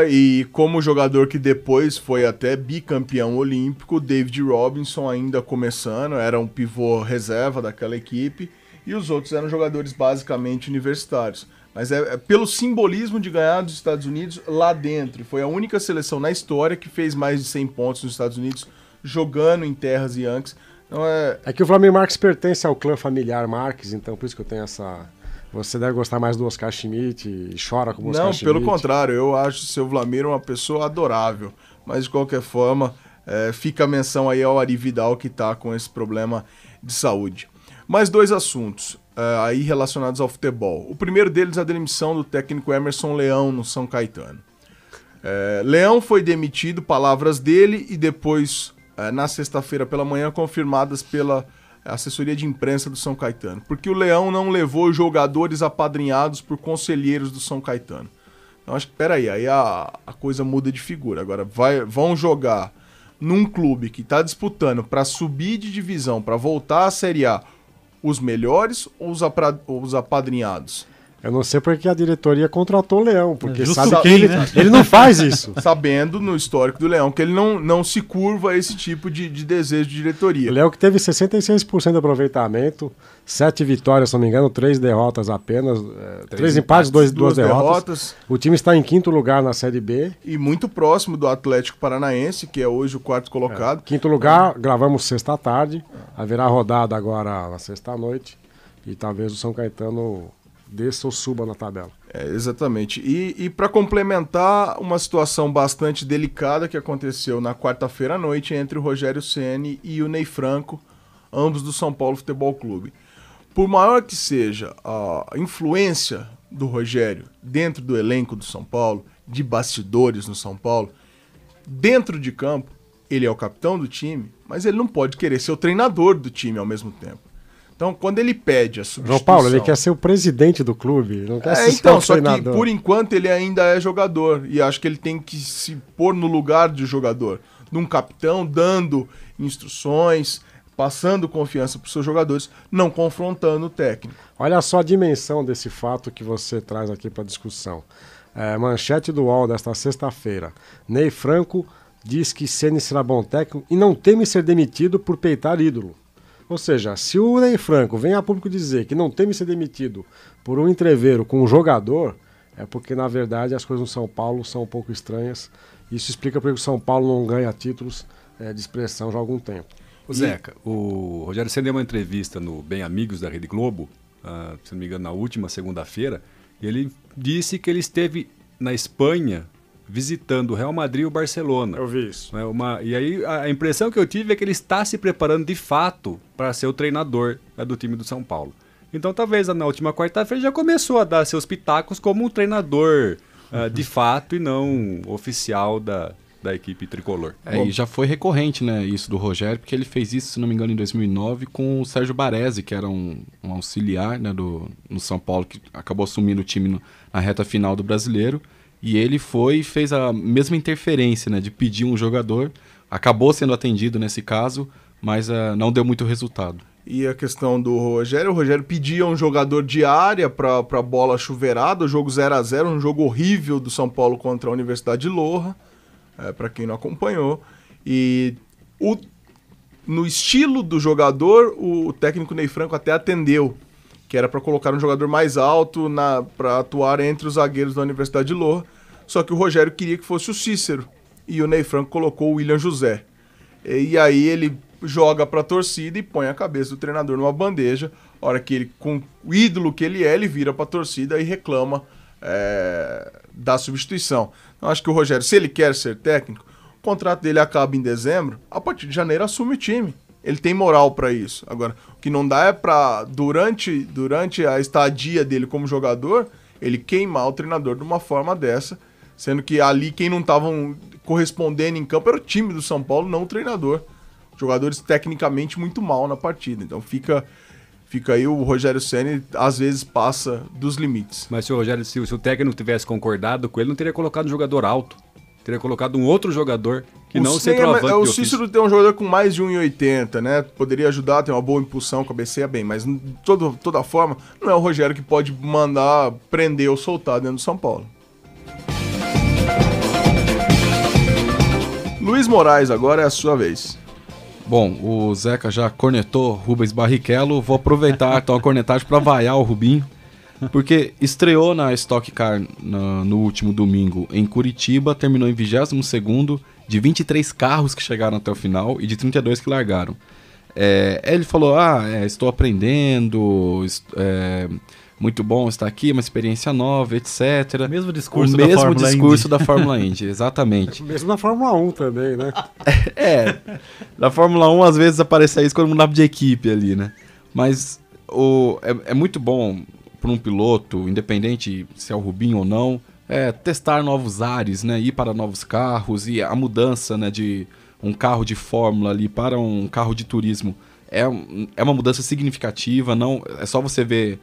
E como jogador que depois foi até bicampeão olímpico, David Robinson ainda começando, era um pivô reserva daquela equipe, e os outros eram jogadores basicamente universitários. Mas é pelo simbolismo de ganhar dos Estados Unidos lá dentro. Foi a única seleção na história que fez mais de 100 pontos nos Estados Unidos, jogando em terras Yankees. Então é que o Vladimir Marques pertence ao clã familiar Marques, então por isso que eu tenho essa... Você deve gostar mais do Oscar Schmidt e chora com o Oscar Schmidt. Não, pelo contrário, eu acho o seu Vladimir uma pessoa adorável. Mas de qualquer forma, fica a menção aí ao Ari Vidal, que está com esse problema de saúde. Mais 2 assuntos aí relacionados ao futebol. O primeiro deles é a demissão do técnico Emerson Leão no São Caetano. Leão foi demitido, palavras dele, e depois, na sexta-feira pela manhã, confirmadas pela assessoria de imprensa do São Caetano. Porque o Leão não levou jogadores apadrinhados por conselheiros do São Caetano. Então acho que, peraí, aí a coisa muda de figura. Agora vão jogar num clube que está disputando para subir de divisão, para voltar à Série A, os melhores ou os apadrinhados? Eu não sei porque a diretoria contratou o Leão, porque sabe que ele não faz isso. Sabendo no histórico do Leão que ele não se curva a esse tipo de desejo de diretoria. O Leão que teve 66% de aproveitamento, 7 vitórias, se não me engano, 3 derrotas apenas, 3 empates, 2 derrotas. O time está em 5º lugar na Série B. E muito próximo do Atlético Paranaense, que é hoje o 4º colocado. 5º lugar, gravamos sexta à tarde, haverá rodada agora na sexta à noite, e talvez o São Caetano desça ou suba na tabela. Exatamente. E para complementar, uma situação bastante delicada que aconteceu na quarta-feira à noite entre o Rogério Ceni e o Ney Franco, ambos do São Paulo Futebol Clube. Por maior que seja a influência do Rogério dentro do elenco do São Paulo, de bastidores no São Paulo, dentro de campo, ele é o capitão do time, mas ele não pode querer ser o treinador do time ao mesmo tempo. Então, quando ele pede a substituição... João Paulo, ele quer ser o presidente do clube, não quer ser então, o treinador. Só que, por enquanto, ele ainda é jogador. E acho que ele tem que se pôr no lugar de jogador. De um capitão, dando instruções, passando confiança para os seus jogadores, não confrontando o técnico. Olha só a dimensão desse fato que você traz aqui para discussão. Manchete do UOL desta sexta-feira. Ney Franco diz que Ceni será bom técnico e não teme ser demitido por peitar ídolo. Ou seja, se o Ney Franco vem a público dizer que não teme ser demitido por um entreveiro com um jogador, é porque, na verdade, as coisas no São Paulo são um pouco estranhas. Isso explica porque o São Paulo não ganha títulos de expressão já há algum tempo. O Zeca, o Rogério Ceni deu uma entrevista no Bem Amigos da Rede Globo, se não me engano, na última segunda-feira, e ele disse que ele esteve na Espanha visitando o Real Madrid e o Barcelona. Eu vi isso. E aí a impressão que eu tive é que ele está se preparando de fato para ser o treinador do time do São Paulo. Então talvez na última quarta-feira já começou a dar seus pitacos como um treinador de fato e não oficial da equipe tricolor. E já foi recorrente, né, isso do Rogério, porque ele fez isso, se não me engano, em 2009 com o Sérgio Baresi, que era um auxiliar, né, no São Paulo, que acabou assumindo o time na reta final do Brasileiro, e ele foi e fez a mesma interferência, né, de pedir um jogador, acabou sendo atendido nesse caso, mas não deu muito resultado. E a questão do Rogério, o Rogério pedia um jogador de área para bola chuveirada, o jogo 0-0, um jogo horrível do São Paulo contra a Universidade de Loja, para quem não acompanhou. E no estilo do jogador, o técnico Ney Franco até atendeu, que era para colocar um jogador mais alto para atuar entre os zagueiros da Universidade de Loja, só que o Rogério queria que fosse o Cícero, e o Ney Franco colocou o William José. E aí ele joga para a torcida e põe a cabeça do treinador numa bandeja. A hora que ele, com o ídolo que ele é, ele vira para a torcida e reclama da substituição. Então acho que o Rogério, se ele quer ser técnico, o contrato dele acaba em dezembro, a partir de janeiro assume o time. Ele tem moral para isso. Agora, o que não dá é para, durante a estadia dele como jogador, ele queimar o treinador de uma forma dessa, sendo que ali quem não estavam correspondendo em campo era o time do São Paulo, não o treinador. Jogadores tecnicamente muito mal na partida. Então fica aí, o Rogério Ceni às vezes passa dos limites. Mas se o técnico tivesse concordado com ele, não teria colocado um jogador alto. Teria colocado um outro jogador que não o centroavante. O Cícero tem um jogador com mais de 1,80, né? Poderia ajudar, tem uma boa impulsão, cabeceia bem, mas de toda forma, não é o Rogério que pode mandar prender ou soltar dentro do São Paulo. Luiz Moraes, agora é a sua vez. Bom, o Zeca já cornetou Rubens Barrichello, vou aproveitar então a cornetagem para vaiar o Rubinho, porque estreou na Stock Car no último domingo em Curitiba, terminou em 22º, de 23 carros que chegaram até o final e de 32 que largaram. Ele falou, estou aprendendo, muito bom estar aqui, uma experiência nova, etc. Mesmo discurso da Fórmula Indy, exatamente. Mesmo na Fórmula 1 também, né? Na Fórmula 1 às vezes aparece isso quando mudava de equipe ali, né? Mas é muito bom para um piloto, independente se é o Rubinho ou não, testar novos ares, né? Ir para novos carros, e a mudança, né, de um carro de Fórmula ali para um carro de turismo é uma mudança significativa. Não, é só você ver.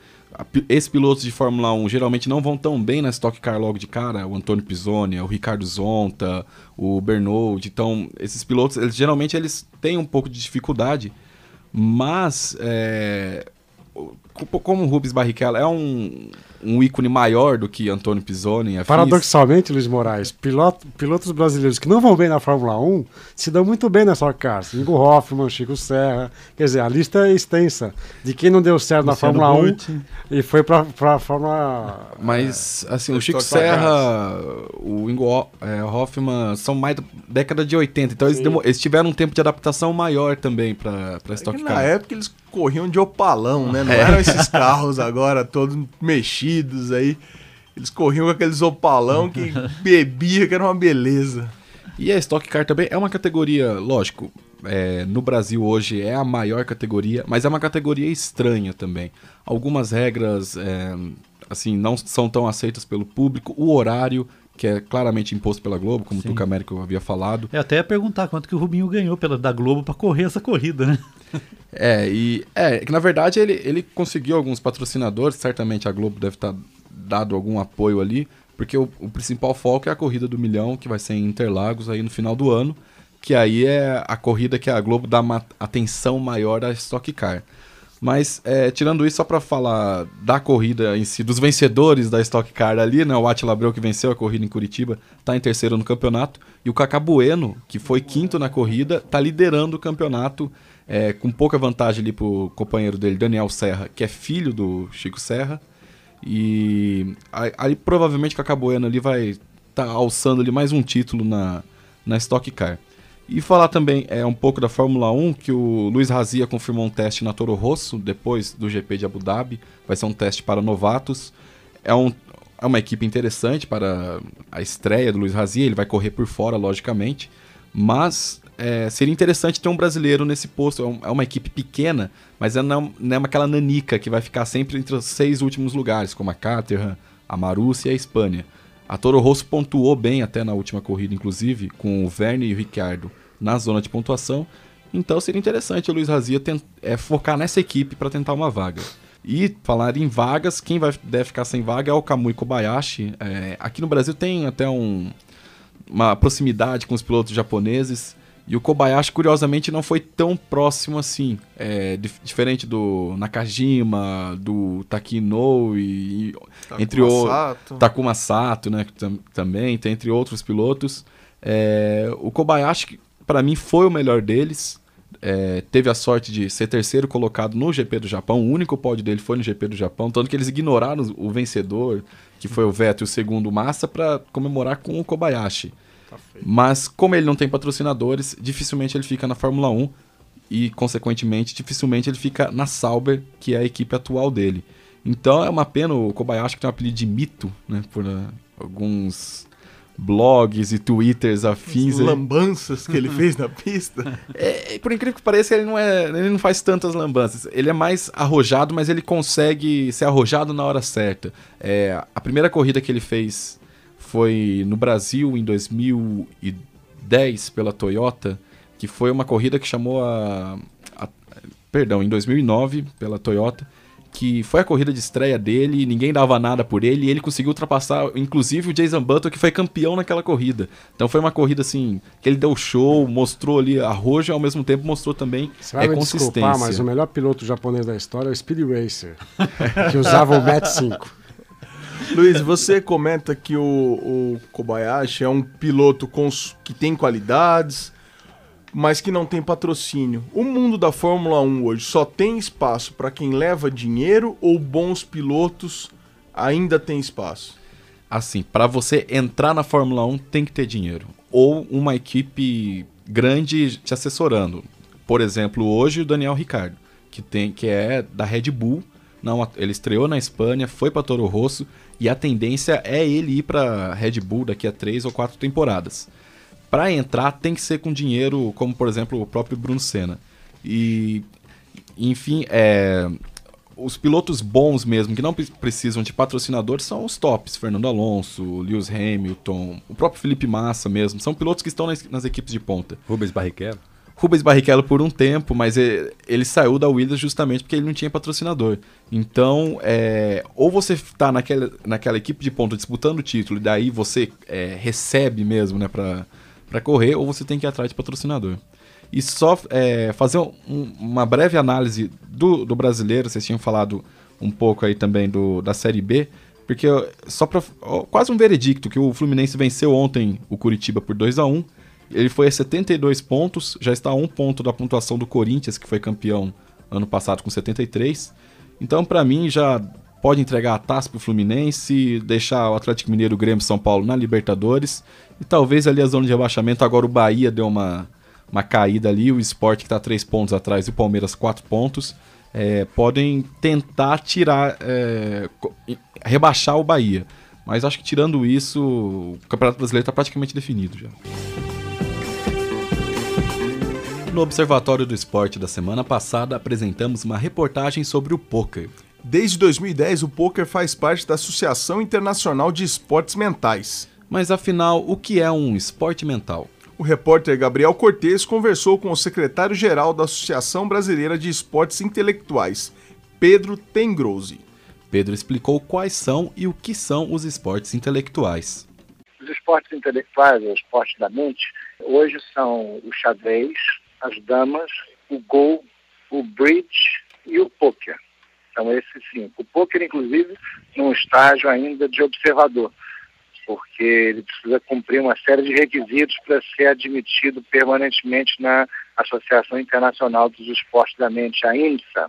Esses pilotos de Fórmula 1 geralmente não vão tão bem na Stock Car logo de cara, o Antônio Pisoni, o Ricardo Zonta, o Bernold. Então, esses pilotos, geralmente eles têm um pouco de dificuldade, mas como o Rubens Barrichello é um ícone maior do que Antônio Pisoni. Paradoxalmente, Luiz Moraes, pilotos brasileiros que não vão bem na Fórmula 1 se dão muito bem na Stock Car. Ingo Hoffmann, Chico Serra, quer dizer, a lista é extensa de quem não deu certo na Fórmula 1 e foi para a Fórmula... Mas, assim, o Chico Serra, o Ingo Hoffmann são mais da década de 80, então eles tiveram um tempo de adaptação maior também para Stock Car. Na época eles corriam de opalão, né? Não eram esses carros agora todos mexidos aí. Eles corriam com aqueles opalão que bebia, que era uma beleza. E a Stock Car também é uma categoria, lógico, no Brasil hoje é a maior categoria, mas é uma categoria estranha também. Algumas regras assim, não são tão aceitas pelo público. O horário, que é claramente imposto pela Globo, como o Tuca Américo havia falado. Eu até ia perguntar quanto que o Rubinho ganhou da Globo para correr essa corrida, né? Que na verdade ele conseguiu alguns patrocinadores, certamente a Globo deve estar dado algum apoio ali, porque o principal foco é a corrida do milhão, que vai ser em Interlagos aí no final do ano, que aí é a corrida que a Globo dá uma atenção maior à Stock Car. Mas, tirando isso, só para falar da corrida em si, dos vencedores da Stock Car ali, né? O Átila Abreu, que venceu a corrida em Curitiba, está em terceiro no campeonato. E o Cacá Bueno, que foi quinto na corrida, está liderando o campeonato, com pouca vantagem ali pro companheiro dele, Daniel Serra, que é filho do Chico Serra. E aí provavelmente o Cacá Bueno ali vai estar alçando ali mais um título na Stock Car. E falar também um pouco da Fórmula 1, que o Luiz Razia confirmou um teste na Toro Rosso, depois do GP de Abu Dhabi. Vai ser um teste para novatos. É uma equipe interessante para a estreia do Luiz Razia, ele vai correr por fora, logicamente. Mas seria interessante ter um brasileiro nesse posto. É uma equipe pequena, mas não é aquela nanica que vai ficar sempre entre os 6 últimos lugares, como a Caterham, a Marussia e a Espanha. A Toro Rosso pontuou bem até na última corrida, inclusive, com o Verne e o Ricciardo na zona de pontuação. Então seria interessante o Luiz Razia focar nessa equipe para tentar uma vaga. E falar em vagas, quem deve ficar sem vaga é o Kamui Kobayashi. Aqui no Brasil tem até uma proximidade com os pilotos japoneses. E o Kobayashi, curiosamente, não foi tão próximo assim. Diferente do Nakajima, do Taki Inoue, entre outros. Takuma Sato, né, também, entre outros pilotos. O Kobayashi, para mim, foi o melhor deles. Teve a sorte de ser terceiro colocado no GP do Japão. O único pódio dele foi no GP do Japão. Tanto que eles ignoraram o vencedor, que foi o Vettel, e o segundo o Massa, para comemorar com o Kobayashi. Mas como ele não tem patrocinadores, dificilmente ele fica na Fórmula 1 e, consequentemente, dificilmente ele fica na Sauber, que é a equipe atual dele. Então é uma pena o Kobayashi, que tem um apelido de mito, né, por alguns blogs e twitters afins. As lambanças que ele fez na pista. Por incrível que pareça, ele não faz tantas lambanças. Ele é mais arrojado, mas ele consegue ser arrojado na hora certa. A primeira corrida que ele fez foi no Brasil em 2010 pela Toyota, que foi uma corrida que chamou em 2009 pela Toyota, que foi a corrida de estreia dele, ninguém dava nada por ele, e ele conseguiu ultrapassar, inclusive, o Jason Button, que foi campeão naquela corrida. Então foi uma corrida, assim, que ele deu show, mostrou ali arrojo, e ao mesmo tempo mostrou também consistência. Desculpar, mas o melhor piloto japonês da história é o Speed Racer, que usava o Met 5. Luiz, você comenta que o Kobayashi é um piloto que tem qualidades, mas que não tem patrocínio. O mundo da Fórmula 1 hoje só tem espaço para quem leva dinheiro, ou bons pilotos ainda tem espaço? Assim, para você entrar na Fórmula 1 tem que ter dinheiro, ou uma equipe grande te assessorando. Por exemplo, hoje o Daniel Ricciardo, que é da Red Bull. Ele estreou na Espanha, foi para Toro Rosso, e a tendência é ele ir para Red Bull daqui a 3 ou 4 temporadas. Para entrar tem que ser com dinheiro, como por exemplo o próprio Bruno Senna. E, enfim, os pilotos bons mesmo, que não precisam de patrocinadores, são os tops. Fernando Alonso, Lewis Hamilton, o próprio Felipe Massa mesmo. São pilotos que estão nas equipes de ponta. Rubens Barrichello por um tempo, mas ele saiu da Williams justamente porque ele não tinha patrocinador. Então, ou você está naquela equipe de ponta disputando o título, e daí você recebe mesmo, né, para correr, ou você tem que ir atrás de patrocinador. E só fazer uma breve análise do brasileiro. Vocês tinham falado um pouco aí também da Série B, porque só para quase um veredicto, que o Fluminense venceu ontem o Curitiba por 2-1. Ele foi a 72 pontos, já está a 1 ponto da pontuação do Corinthians, que foi campeão ano passado com 73. Então, para mim, já pode entregar a taça para o Fluminense, deixar o Atlético Mineiro, o Grêmio, São Paulo na Libertadores. E talvez ali a zona de rebaixamento, agora o Bahia deu uma caída ali, o Sport, que está 3 pontos atrás, e o Palmeiras 4 pontos, podem tentar rebaixar o Bahia. Mas acho que tirando isso, o Campeonato Brasileiro está praticamente definido já. No Observatório do Esporte da semana passada, apresentamos uma reportagem sobre o pôquer. Desde 2010, o pôquer faz parte da Associação Internacional de Esportes Mentais. Mas afinal, o que é um esporte mental? O repórter Gabriel Cortes conversou com o secretário-geral da Associação Brasileira de Esportes Intelectuais, Pedro Tengrose. Pedro explicou quais são e o que são os esportes intelectuais. Os esportes intelectuais, o esporte da mente, hoje são o xadrez, as damas, o Go, o bridge e o pôquer. São esses 5. O pôquer, inclusive, num estágio ainda de observador, porque ele precisa cumprir uma série de requisitos para ser admitido permanentemente na Associação Internacional dos Esportes da Mente, a INSA.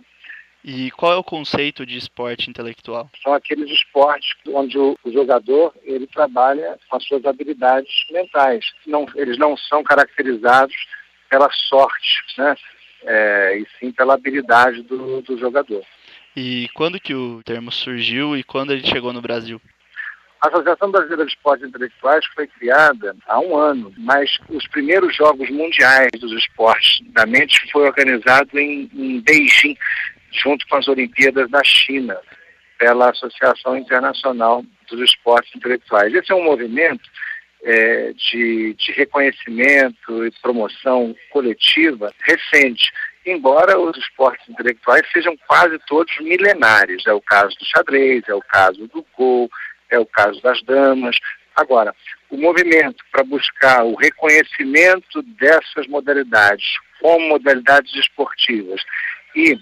E qual é o conceito de esporte intelectual? São aqueles esportes onde o jogador ele trabalha com as suas habilidades mentais. Eles não são caracterizados pela sorte, né? E sim pela habilidade do jogador. E quando que o termo surgiu e quando ele chegou no Brasil? A Associação Brasileira de Esportes Intelectuais foi criada há 1 ano, mas os primeiros Jogos Mundiais dos Esportes da Mente foi organizado em Beijing, junto com as Olimpíadas da China, pela Associação Internacional dos Esportes Intelectuais. Esse é um movimento de reconhecimento e promoção coletiva recente, embora os esportes intelectuais sejam quase todos milenares. É o caso do xadrez, é o caso do Go, é o caso das damas. Agora, o movimento para buscar o reconhecimento dessas modalidades como modalidades esportivas e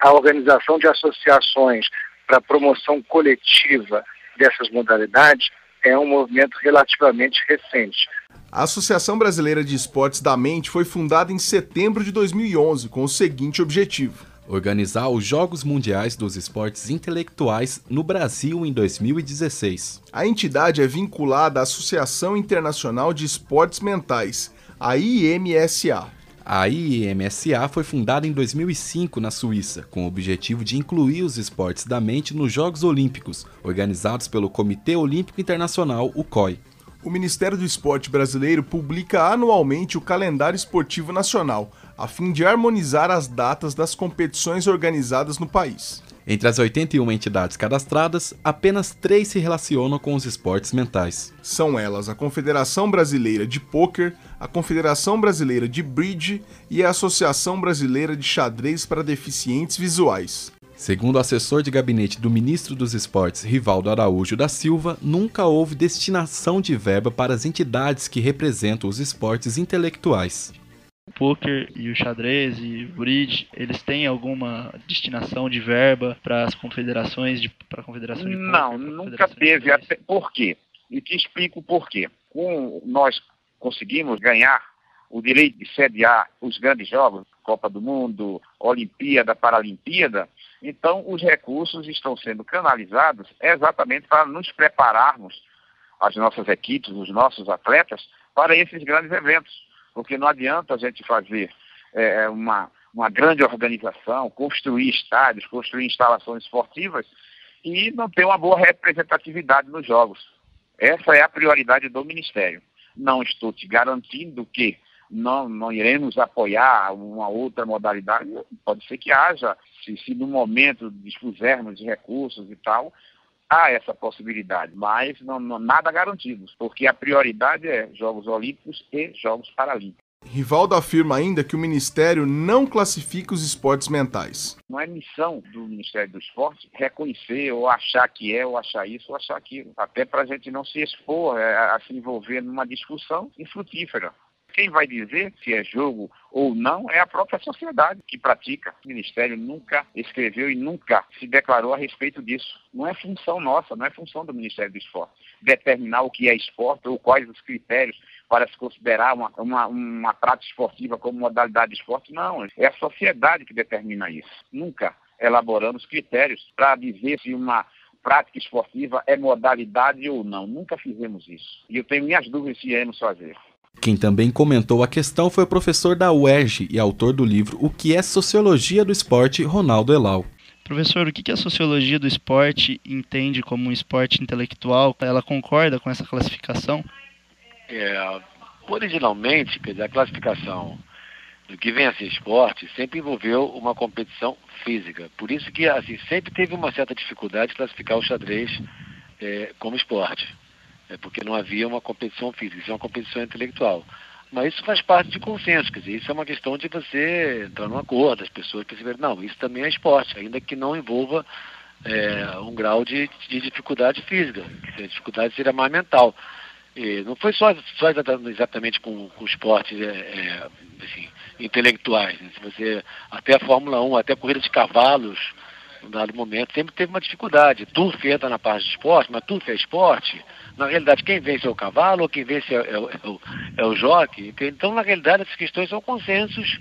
a organização de associações para a promoção coletiva dessas modalidades é um movimento relativamente recente. A Associação Brasileira de Esportes da Mente foi fundada em setembro de 2011 com o seguinte objetivo: organizar os Jogos Mundiais dos Esportes Intelectuais no Brasil em 2016. A entidade é vinculada à Associação Internacional de Esportes Mentais, a IMSA. A IMSA foi fundada em 2005 na Suíça, com o objetivo de incluir os esportes da mente nos Jogos Olímpicos, organizados pelo Comitê Olímpico Internacional, o COI. O Ministério do Esporte brasileiro publica anualmente o calendário esportivo nacional, a fim de harmonizar as datas das competições organizadas no país. Entre as 81 entidades cadastradas, apenas 3 se relacionam com os esportes mentais. São elas a Confederação Brasileira de Pôquer, a Confederação Brasileira de Bridge e a Associação Brasileira de Xadrez para Deficientes Visuais. Segundo o assessor de gabinete do ministro dos Esportes, Rivaldo Araújo da Silva, nunca houve destinação de verba para as entidades que representam os esportes intelectuais. O pôquer e o xadrez e o bridge, eles têm alguma destinação de verba para as confederações para a confederação de pôquer? Não, nunca teve. Até, por quê? E te explico o porquê. Nós conseguimos ganhar o direito de sediar os grandes jogos, Copa do Mundo, Olimpíada, Paralimpíada. Então, os recursos estão sendo canalizados exatamente para nos prepararmos, as nossas equipes, os nossos atletas, para esses grandes eventos. Porque não adianta a gente fazer uma grande organização, construir estádios, construir instalações esportivas e não ter uma boa representatividade nos jogos. Essa é a prioridade do Ministério. Não estou te garantindo que não iremos apoiar uma outra modalidade. Pode ser que haja, se no momento dispusermos de recursos e tal, há essa possibilidade, mas nada garantido, porque a prioridade é Jogos Olímpicos e Jogos Paralímpicos. Rivaldo afirma ainda que o Ministério não classifica os esportes mentais. Não é missão do Ministério do Esporte reconhecer ou achar que ou achar isso ou achar aquilo, até para a gente não se expor a se envolver numa discussão infrutífera. Quem vai dizer se é jogo ou não é a própria sociedade que pratica. O Ministério nunca escreveu e nunca se declarou a respeito disso. Não é função nossa, não é função do Ministério do Esporte determinar o que é esporte ou quais os critérios para se considerar uma prática esportiva como modalidade de esporte. Não, é a sociedade que determina isso. Nunca elaboramos critérios para dizer se uma prática esportiva é modalidade ou não. Nunca fizemos isso. E eu tenho minhas dúvidas se iremos fazer. Quem também comentou a questão foi o professor da UERJ e autor do livro O que é Sociologia do Esporte, Ronaldo Elal. Professor, o que a sociologia do esporte entende como um esporte intelectual? Ela concorda com essa classificação? Originalmente, quer dizer, a classificação do que vem a ser esporte sempre envolveu uma competição física. Por isso que assim, sempre teve uma certa dificuldade de classificar o xadrez como esporte. Porque não havia uma competição física, isso é uma competição intelectual. Mas isso faz parte de consenso, quer dizer, isso é uma questão de você entrar num acordo, as pessoas perceberem, não, isso também é esporte, ainda que não envolva um grau de dificuldade física, que a dificuldade seria mais mental. E não foi só exatamente com esportes assim, intelectuais, né? Se você, até a Fórmula 1, até a corrida de cavalos, em um dado momento, sempre teve uma dificuldade. Turf entra na parte de esporte, mas turf é esporte. Na realidade, quem vence é o cavalo ou quem vence é o jockey. Então, na realidade, essas questões são consensos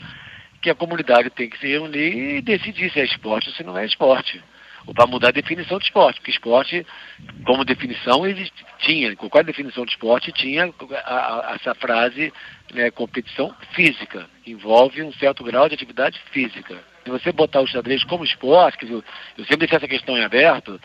que a comunidade tem que se reunir e decidir se é esporte ou se não é esporte. Ou para mudar a definição de esporte, porque esporte, como definição, tinha, qualquer definição de esporte tinha essa frase, né, competição física, envolve um certo grau de atividade física. Se você botar o xadrez como esporte, quer dizer, eu sempre deixei essa questão em aberto,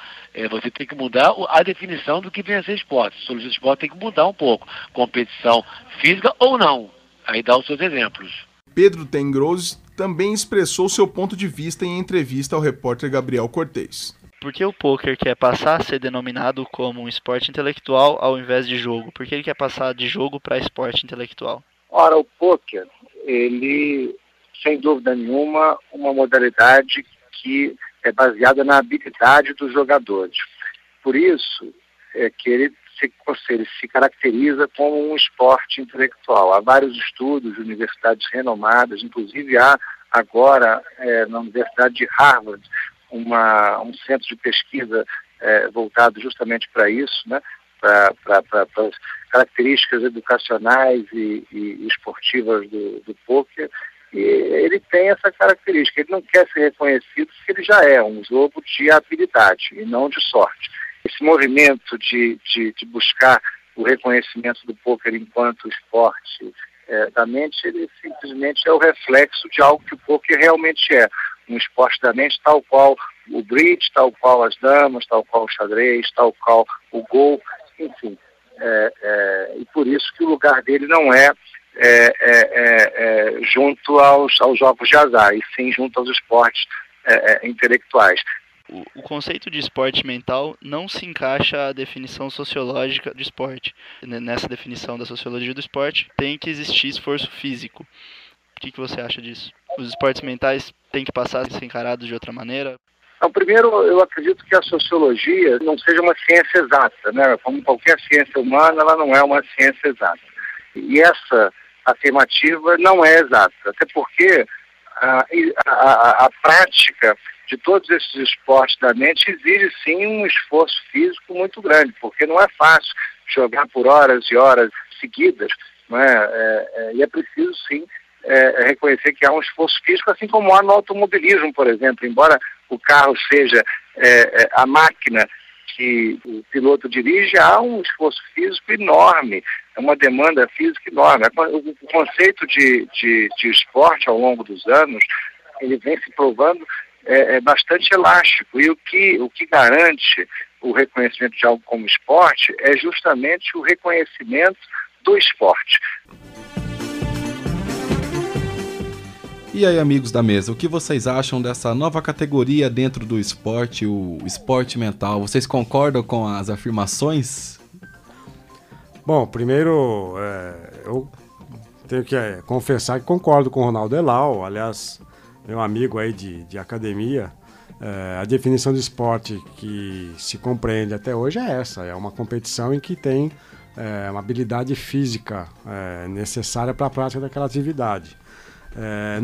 você tem que mudar a definição do que vem a ser esporte. A sociologia do esporte tem que mudar um pouco. Competição física ou não. Aí dá os seus exemplos. Pedro Tengrose também expressou seu ponto de vista em entrevista ao repórter Gabriel Cortez. Por que o pôquer quer passar a ser denominado como um esporte intelectual ao invés de jogo? Por que ele quer passar de jogo para esporte intelectual? Ora, o pôquer, ele, sem dúvida nenhuma, uma modalidade que é baseada na habilidade dos jogadores. Por isso é que ele se caracteriza como um esporte intelectual. Há vários estudos de universidades renomadas, inclusive há agora na Universidade de Harvard um centro de pesquisa voltado justamente para isso, né? Para as características educacionais e esportivas do pôquer. E ele tem essa característica, ele não quer ser reconhecido porque ele já é um jogo de habilidade e não de sorte. Esse movimento de buscar o reconhecimento do pôquer enquanto esporte da mente, ele simplesmente é o reflexo de algo que o pôquer realmente é. Um esporte da mente tal qual o bridge, tal qual as damas, tal qual o xadrez, tal qual o Go, enfim. E por isso que o lugar dele não é junto aos jogos de azar, e sim junto aos esportes intelectuais. O conceito de esporte mental não se encaixa à definição sociológica do esporte. Nessa definição da sociologia do esporte, tem que existir esforço físico. O que você acha disso? Os esportes mentais têm que passar a ser encarados de outra maneira? Então, primeiro, eu acredito que a sociologia não seja uma ciência exata, né? Como qualquer ciência humana, ela não é uma ciência exata. E essa afirmativa não é exata, até porque a prática de todos esses esportes da mente exige sim um esforço físico muito grande, porque não é fácil jogar por horas e horas seguidas, não é? E é preciso sim reconhecer que há um esforço físico, assim como há no automobilismo, por exemplo. Embora o carro seja a máquina que o piloto dirige, há um esforço físico enorme, é uma demanda física enorme. O conceito de esporte ao longo dos anos, ele vem se provando bastante elástico, e o que garante o reconhecimento de algo como esporte é justamente o reconhecimento do esporte. E aí, amigos da mesa, o que vocês acham dessa nova categoria dentro do esporte, o esporte mental? Vocês concordam com as afirmações? Bom, primeiro, eu tenho que confessar que concordo com o Ronaldo Elal, aliás, meu amigo aí de academia. A definição de esporte que se compreende até hoje é essa, é uma competição em que tem uma habilidade física necessária para a prática daquela atividade.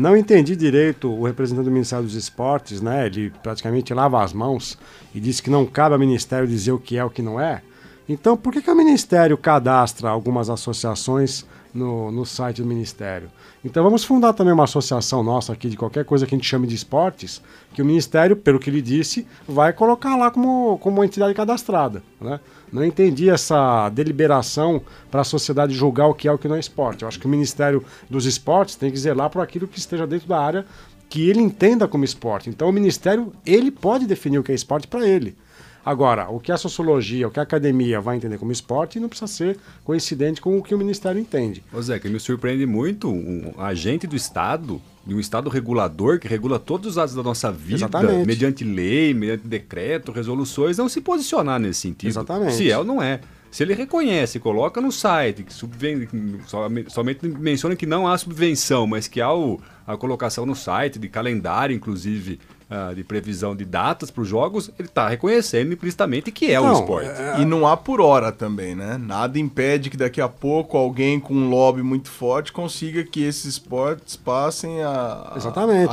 Não entendi direito o representante do Ministério dos Esportes, né? Ele praticamente lava as mãos e diz que não cabe ao Ministério dizer o que é o que não é. Então, por que o Ministério cadastra algumas associações no site do Ministério? Então, vamos fundar também uma associação nossa aqui de qualquer coisa que a gente chame de esportes, que o Ministério, pelo que ele disse, vai colocar lá como uma entidade cadastrada, né? Não entendi essa deliberação para a sociedade julgar o que é o que não é esporte. Eu acho que o Ministério dos Esportes tem que zelar por aquilo que esteja dentro da área que ele entenda como esporte. Então, o Ministério, ele pode definir o que é esporte para ele. Agora, o que a sociologia, o que a academia vai entender como esporte não precisa ser coincidente com o que o Ministério entende. Ô Zé, que me surpreende muito um agente do Estado, de um Estado regulador, que regula todos os atos da nossa vida, exatamente, mediante lei, mediante decreto, resoluções, não se posicionar nesse sentido. Exatamente. Se é ou não é. Se ele reconhece, coloca no site, que somente menciona que não há subvenção, mas que há a colocação no site de calendário, inclusive, de previsão de datas para os jogos, ele está reconhecendo implicitamente que é um esporte. E não há por hora também, né? Nada impede que daqui a pouco alguém com um lobby muito forte consiga que esses esportes passem a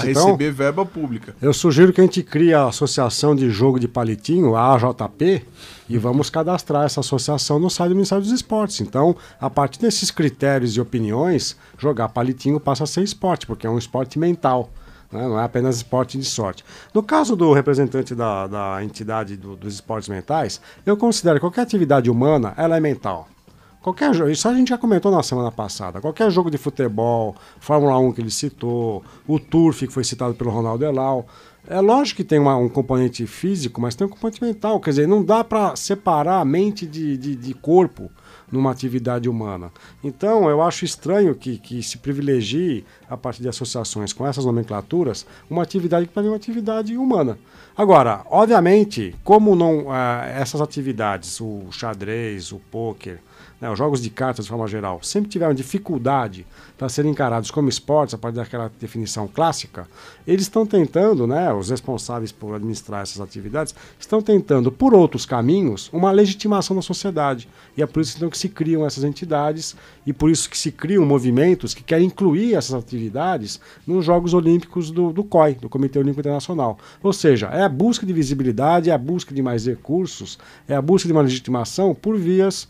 receber verba pública. Eu sugiro que a gente crie a Associação de Jogo de Palitinho, a AJP, e vamos cadastrar essa associação no site do Ministério dos Esportes. Então, a partir desses critérios e opiniões, jogar palitinho passa a ser esporte, porque é um esporte mental, né? Não é apenas esporte de sorte. No caso do representante da entidade dos esportes mentais, eu considero que qualquer atividade humana, ela é mental. Qualquer jogo, isso a gente já comentou na semana passada, qualquer jogo de futebol, Fórmula 1 que ele citou, o Turf que foi citado pelo Ronaldo Elal, é lógico que tem um componente físico, mas tem um componente mental, quer dizer, não dá para separar a mente de corpo. numa atividade humana. Então, eu acho estranho que se privilegie, a partir de associações com essas nomenclaturas, uma atividade que para mim é uma atividade humana. Agora, obviamente, como não essas atividades, o xadrez, o pôquer, né, os jogos de cartas de forma geral, sempre tiveram dificuldade para serem encarados como esportes, a partir daquela definição clássica, eles estão tentando, né, os responsáveis por administrar essas atividades, estão tentando, por outros caminhos, uma legitimação da sociedade. E é por isso então, que se criam essas entidades e por isso que se criam movimentos que querem incluir essas atividades nos Jogos Olímpicos do COI, do Comitê Olímpico Internacional. Ou seja, é a busca de visibilidade, é a busca de mais recursos, é a busca de uma legitimação por vias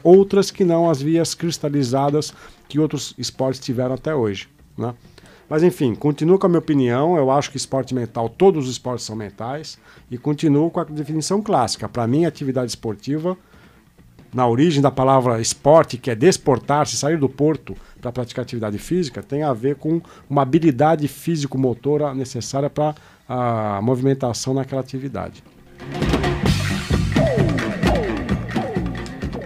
outras que não as vias cristalizadas que outros esportes tiveram até hoje, né? Mas enfim, continuo com a minha opinião, eu acho que esporte mental, todos os esportes são mentais, e continuo com a definição clássica. Para mim, atividade esportiva, na origem da palavra esporte, que é desportar-se, sair do porto para praticar atividade física, tem a ver com uma habilidade físico-motora necessária para a movimentação naquela atividade.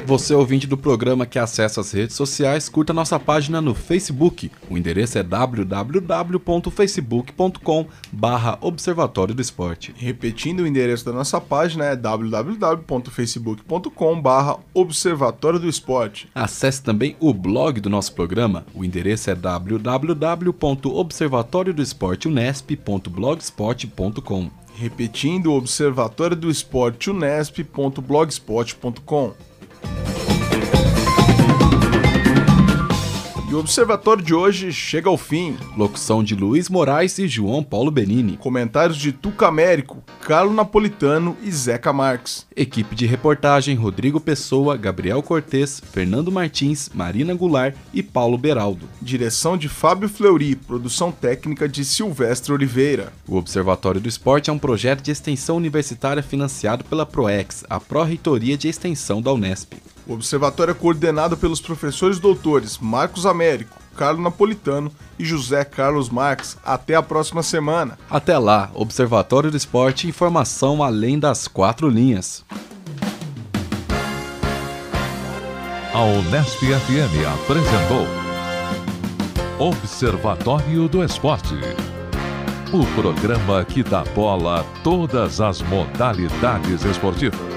Você, ouvinte do programa que acessa as redes sociais, curta nossa página no Facebook. O endereço é www.facebook.com/Observatório do Esporte. Repetindo, o endereço da nossa página é www.facebook.com/Observatório do Esporte. Acesse também o blog do nosso programa. O endereço é www.observatoriodoesporteunesp.blogspot.com. Repetindo, Observatório do Esporte Unesp.blogspot.com. E o Observatório de hoje chega ao fim. Locução de Luiz Moraes e João Paulo Benini. Comentários de Tuca Américo, Carlo Napolitano e Zeca Marques. Equipe de reportagem Rodrigo Pessoa, Gabriel Cortez, Fernando Martins, Marina Goulart e Paulo Beraldo. Direção de Fábio Fleury, produção técnica de Silvestre Oliveira. O Observatório do Esporte é um projeto de extensão universitária financiado pela PROEX, a Pró-Reitoria de Extensão da Unesp. O Observatório é coordenado pelos professores doutores Marcos Américo, Carlo Napolitano e José Carlos Marques. Até a próxima semana. Até lá, Observatório do Esporte, informação além das 4 linhas. A Unesp FM apresentou Observatório do Esporte, o programa que dá bola a todas as modalidades esportivas.